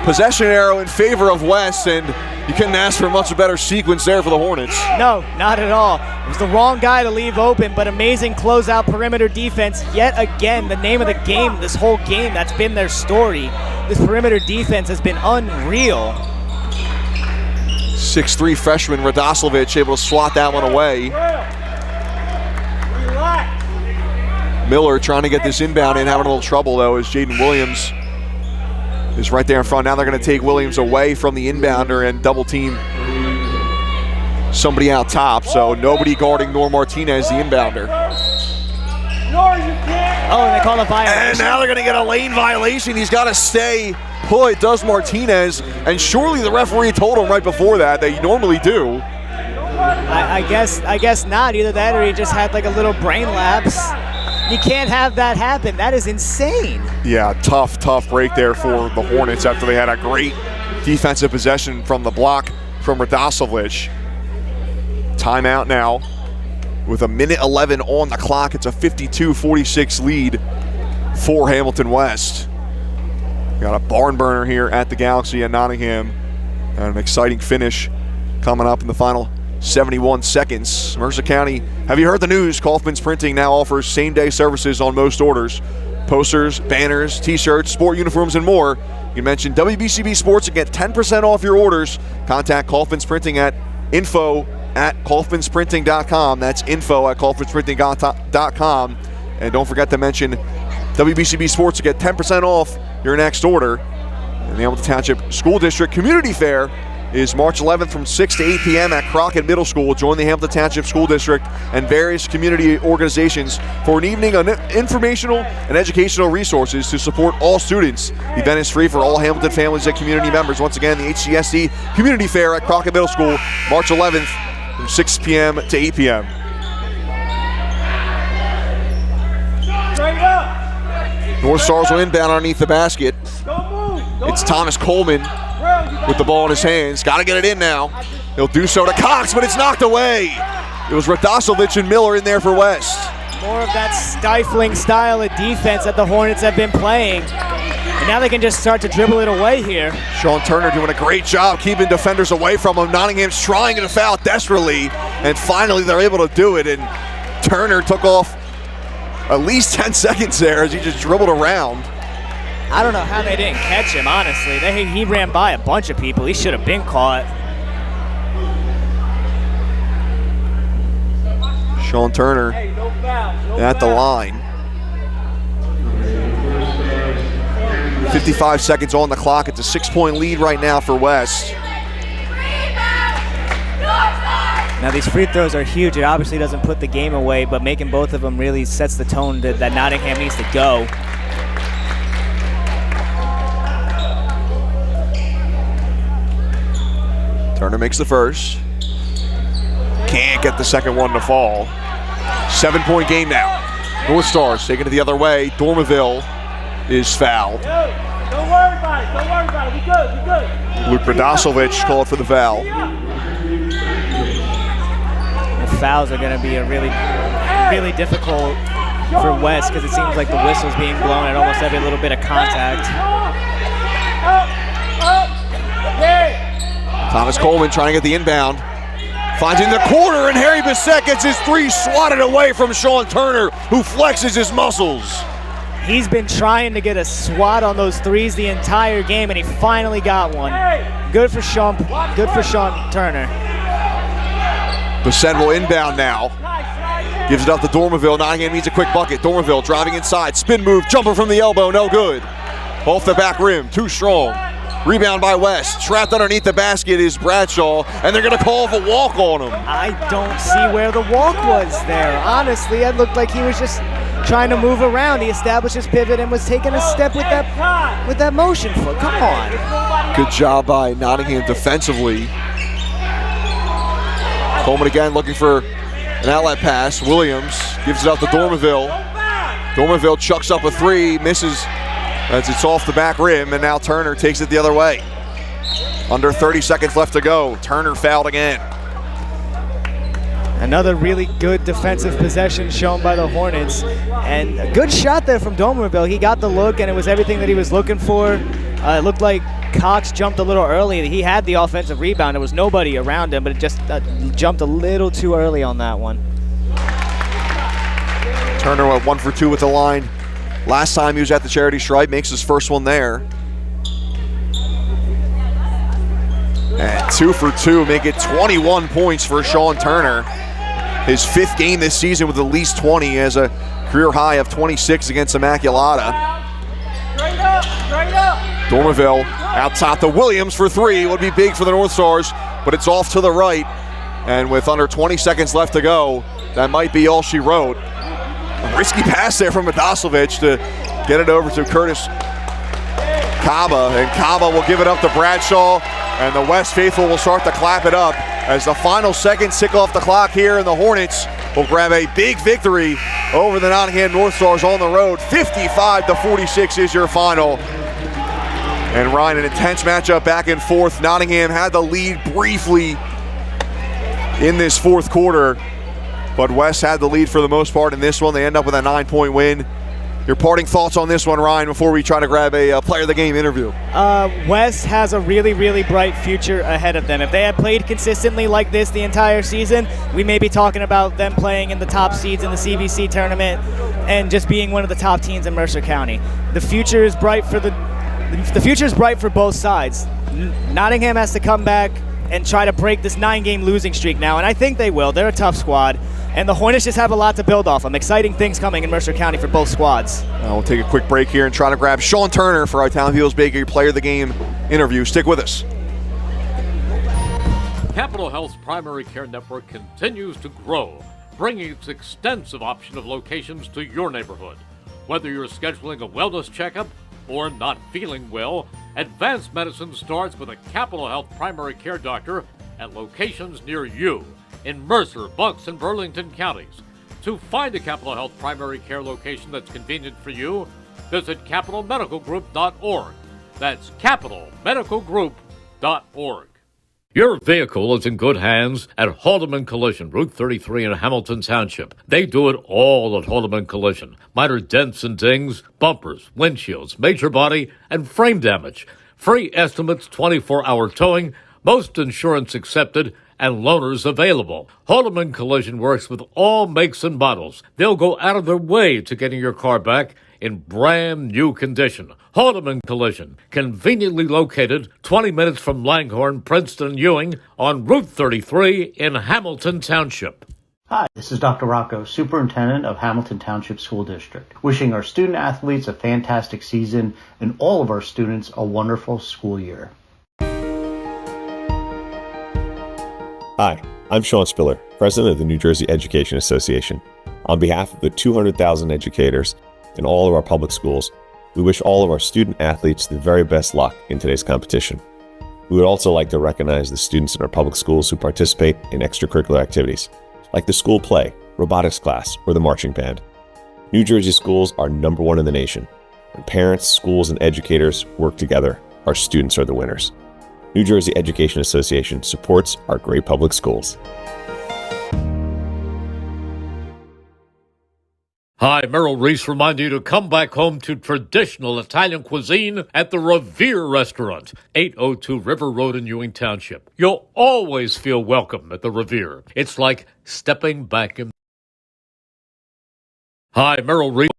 Possession arrow in favor of West, and you couldn't ask for a much better sequence there for the Hornets. No, not at all. It was the wrong guy to leave open, but amazing closeout perimeter defense. Yet again, the name of the game, this whole game, that's been their story. This perimeter defense has been unreal. 6'3" freshman Radosovich able to swat that one away. Miller trying to get this inbound in, having a little trouble though, as Jaden Williams is right there in front. Now they're going to take Williams away from the inbounder and double team somebody out top, so nobody guarding Nor Martinez, the inbounder. Oh, and they call a violation. And now they're going to get a lane violation. He's got to stay put, does Martinez, and surely the referee told him right before that they normally do. I guess not. Either that or he just had like a little brain lapse. You can't have that happen. That is insane. Yeah, tough break there for the Hornets after they had a great defensive possession from the block from Radosovich. Timeout now with 1:11 on the clock. It's a 52-46 lead for Hamilton West. Got a barn burner here at the Galaxy in Nottingham, and an exciting finish coming up in the final 71 seconds. Mercer County, have you heard the news? Kaufman's Printing now offers same-day services on most orders. Posters, banners, t-shirts, sport uniforms, and more. You can mention WBCB Sports and get 10% off your orders. Contact Kaufman's Printing at info@kaufmansprinting.com. That's info@kaufmansprinting.com. And don't forget to mention WBCB Sports to get 10% off your next order. And the Hamilton Township School District Community Fair is March 11th from 6 to 8 p.m. at Crockett Middle School. Join the Hamilton Township School District and various community organizations for an evening of informational and educational resources to support all students. The event is free for all Hamilton families and community members. Once again, the HCSD Community Fair at Crockett Middle School, March 11th from 6 p.m. to 8 p.m. Northstars will inbound underneath the basket. It's Thomas Coleman with the ball in his hands. Got to get it in now. He'll do so to Cox, but it's knocked away. It was Radosovich and Miller in there for West. More of that stifling style of defense that the Hornets have been playing. And now they can just start to dribble it away here. Sean Turner doing a great job keeping defenders away from him. Nottingham's trying to foul desperately, and finally they're able to do it. And Turner took off at least 10 seconds there as he just dribbled around. I don't know how they didn't catch him, honestly. He ran by a bunch of people. He should have been caught. Sean Turner at the line. 55 seconds on the clock. It's a 6-point lead right now for West. Now these free throws are huge. It obviously doesn't put the game away, but making both of them really sets the tone that Nottingham needs to go. Turner makes the first. Can't get the second one to fall. 7-point game now. Northstars taking it the other way. Dormaville is fouled. Don't worry about it. We good. Luke Radosovich called for the foul. The fouls are going to be a really difficult for West because it seems like the whistle's being blown at almost every little bit of contact. Thomas Coleman trying to get the inbound. Finds in the corner, and Harry Bissett gets his three swatted away from Sean Turner, who flexes his muscles. He's been trying to get a swat on those threes the entire game, and he finally got one. Good for Sean Turner. Bissett will inbound now. Gives it up to Dormaville. Nottingham needs a quick bucket. Dormaville driving inside. Spin move. Jumper from the elbow. No good. Off the back rim. Too strong. Rebound by West. Trapped underneath the basket is Bradshaw, and they're going to call for a walk on him. I don't see where the walk was there. Honestly, it looked like he was just trying to move around. He established his pivot and was taking a step with that motion foot. Come on. Good job by Nottingham defensively. Coleman again looking for an outlet pass. Williams gives it out to Dormanville. Dormanville chucks up a three, misses as it's off the back rim, and now Turner takes it the other way. Under 30 seconds left to go. Turner fouled again. Another really good defensive possession shown by the Hornets. And a good shot there from Dormanville. He got the look, and it was everything that he was looking for. It looked like Cox jumped a little early. He had the offensive rebound. There was nobody around him, but it just jumped a little too early on that one. Turner went 1 for 2 with the line. Last time he was at the charity stripe, makes his first one there. And 2 for 2, make it 21 points for Sean Turner. His 5th game this season with at least 20. He has a career high of 26 against Immaculata. Dormanville out top to Williams for 3. Would be big for the Northstars, but it's off to the right. And with under 20 seconds left to go, that might be all she wrote. A risky pass there from Madasovic to get it over to Curtis Kaba, and Kaba will give it up to Bradshaw, and the West faithful will start to clap it up as the final seconds tick off the clock here, and the Hornets will grab a big victory over the Nottingham Northstars on the road. 55-46 is your final. And Ryan, an intense matchup back and forth. Nottingham had the lead briefly in this fourth quarter, but West had the lead for the most part in this one. They end up with a 9-point win. Your parting thoughts on this one, Ryan, before we try to grab a player of the game interview? West has a really, really bright future ahead of them. If they had played consistently like this the entire season, we may be talking about them playing in the top seeds in the CVC tournament and just being one of the top teams in Mercer County. The future is bright for both sides. Nottingham has to come back and try to break this 9-game losing streak now, and I think they will. They're a tough squad, and the Hornets just have a lot to build off of. Exciting things coming in Mercer County for both squads. We'll take a quick break here and try to grab Sean Turner for our Town Heels Bakery Player of the Game interview. Stick with us. Capital Health's primary care network continues to grow, bringing its extensive option of locations to your neighborhood. Whether you're scheduling a wellness checkup or not feeling well, advanced medicine starts with a Capital Health primary care doctor at locations near you in Mercer, Bucks, and Burlington counties. To find a Capital Health primary care location that's convenient for you, visit capitalmedicalgroup.org. That's capitalmedicalgroup.org. Your vehicle is in good hands at Haldeman Collision, Route 33 in Hamilton Township. They do it all at Haldeman Collision. Minor dents and dings, bumpers, windshields, major body, and frame damage. Free estimates, 24-hour towing, most insurance accepted, and loaners available. Haldeman Collision works with all makes and models. They'll go out of their way to getting your car back in brand new condition. Haldeman Collision, conveniently located 20 minutes from Langhorne, Princeton, Ewing on Route 33 in Hamilton Township. Hi, this is Dr. Rocco, Superintendent of Hamilton Township School District, wishing our student athletes a fantastic season and all of our students a wonderful school year. Hi, I'm Sean Spiller, President of the New Jersey Education Association. On behalf of the 200,000 educators in all of our public schools, we wish all of our student athletes the very best luck in today's competition. We would also like to recognize the students in our public schools who participate in extracurricular activities, like the school play, robotics class, or the marching band. New Jersey schools are #1 in the nation. When parents, schools, and educators work together, our students are the winners. New Jersey Education Association supports our great public schools. Hi, Merrill Reese reminding you to come back home to traditional Italian cuisine at the Revere Restaurant, 802 River Road in Ewing Township. You'll always feel welcome at the Revere. It's like stepping back in. Hi, Merrill Reese.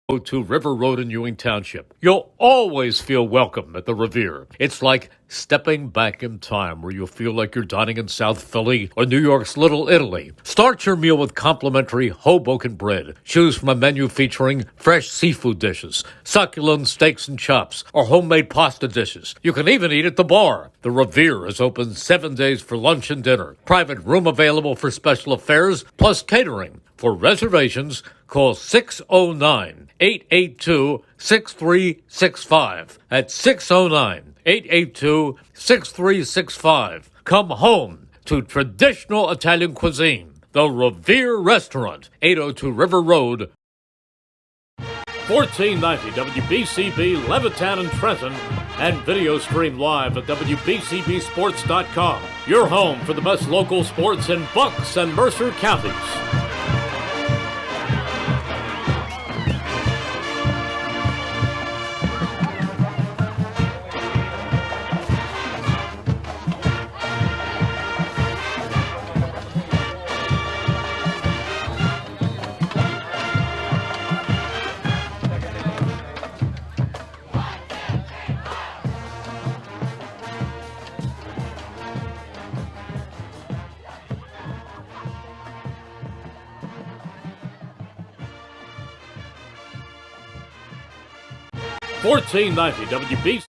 802 River Road in Ewing Township. You'll always feel welcome at the Revere. It's like stepping back in time where you'll feel like you're dining in South Philly or New York's Little Italy. Start your meal with complimentary Hoboken bread. Choose from a menu featuring fresh seafood dishes, succulent steaks and chops, or homemade pasta dishes. You can even eat at the bar. The Revere is open 7 days for lunch and dinner. Private room available for special affairs, plus catering. For reservations, call 609-882-6365. That's 609-882-6365. Come home to traditional Italian cuisine. The Revere Restaurant, 802 River Road, 1490 WBCB, Levittown and Trenton, and video stream live at WBCBsports.com. Your home for the best local sports in Bucks and Mercer counties. 1490 WBC.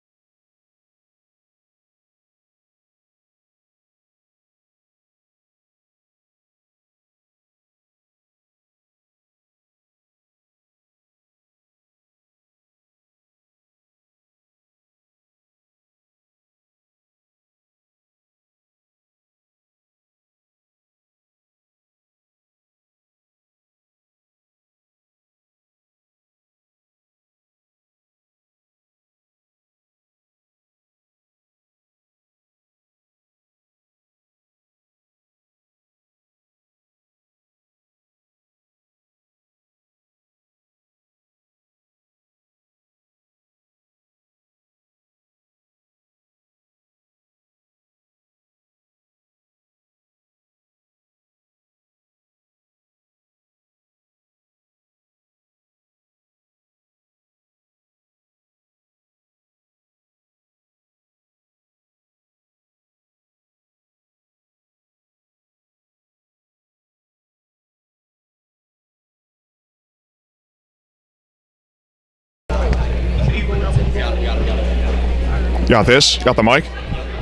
Got this? Got the mic?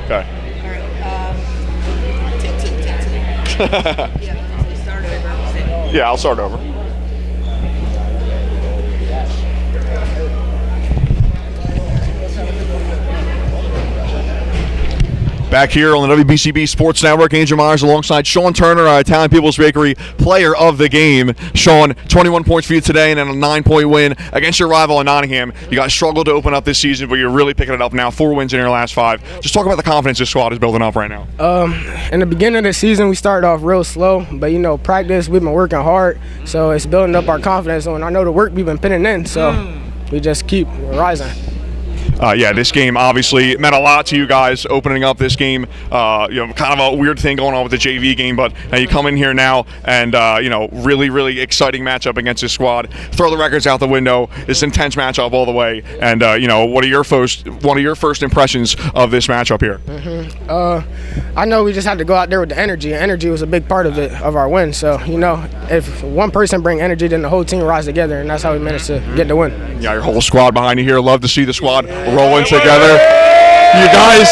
Okay. Yeah, I'll start over. Back here on the WBCB Sports Network, Angel Myers alongside Sean Turner, Italian People's Bakery Player of the Game. Sean, 21 points for you today and then a 9-point win against your rival in Nottingham. You guys struggled to open up this season, but you're really picking it up now. 4 wins in your last 5. Just talk about the confidence this squad is building up right now. In the beginning of the season, we started off real slow, but practice, we've been working hard, so it's building up our confidence. And I know the work we've been putting in, so we just keep rising. Yeah, this game obviously meant a lot to you guys opening up this game. Kind of a weird thing going on with the JV game, but you come in here now and really, really exciting matchup against this squad. Throw the records out the window. It's an intense matchup all the way. And what are your first impressions of this matchup here? I know we just had to go out there with the energy. Energy was a big part of it, of our win. So if one person bring energy, then the whole team rise together, and that's how we managed to get the win. Yeah, your whole squad behind you here. Love to see the squad rolling together. You guys.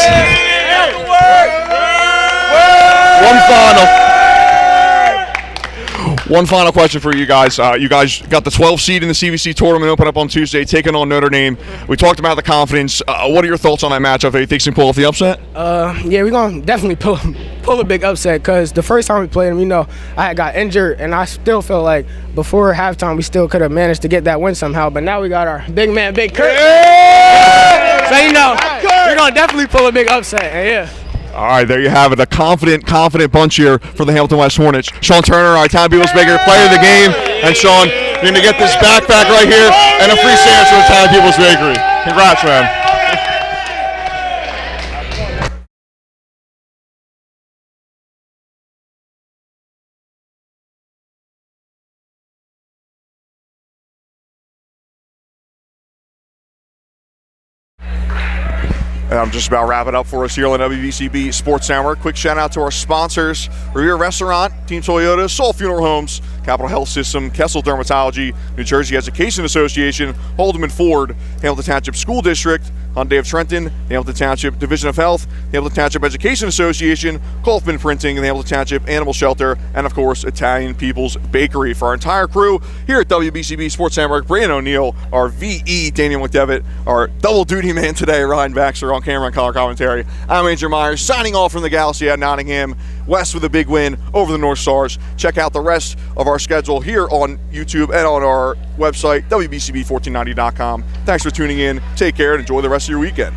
One final question for you guys. You guys got the 12th seed in the CVC tournament open up on Tuesday, taking on Notre Dame. We talked about the confidence. What are your thoughts on that matchup? Do you think you can pull off the upset? Yeah, we're going to definitely pull a big upset because the first time we played them, I had got injured, and I still feel like before halftime we still could have managed to get that win somehow. But now we got our big man, Big Kurt. So, we're going to definitely pull a big upset. Yeah. All right, there you have it. A confident bunch here for the Hamilton West Hornets. Sean Turner, our Italian People's Bakery Player of the Game. And Sean, you're going to get this backpack right here and a free sandwich from Italian People's Bakery. Congrats, man. And I'm just about wrapping up for us here on WBCB Sports Network. Quick shout out to our sponsors: Revere Restaurant, Team Toyota, Soul Funeral Homes, Capital Health System, Kessel Dermatology, New Jersey Education Association, Haldeman Ford, Hamilton Township School District, Hyundai of Trenton, the Hamilton Township Division of Health, the Hamilton Township Education Association, Kaufman Printing, the Hamilton Township Animal Shelter, and of course, Italian People's Bakery. For our entire crew here at WBCB Sports Network, Brandon O'Neill, our VE, Daniel McDevitt, our double duty man today, Ryan Baxter, on camera and color commentary. I'm Andrew Myers, signing off from the Galaxy at Nottingham West with a big win over the North Stars. Check out the rest of our schedule here on YouTube and on our website, WBCB1490.com. Thanks for tuning in. Take care and enjoy the rest of your weekend.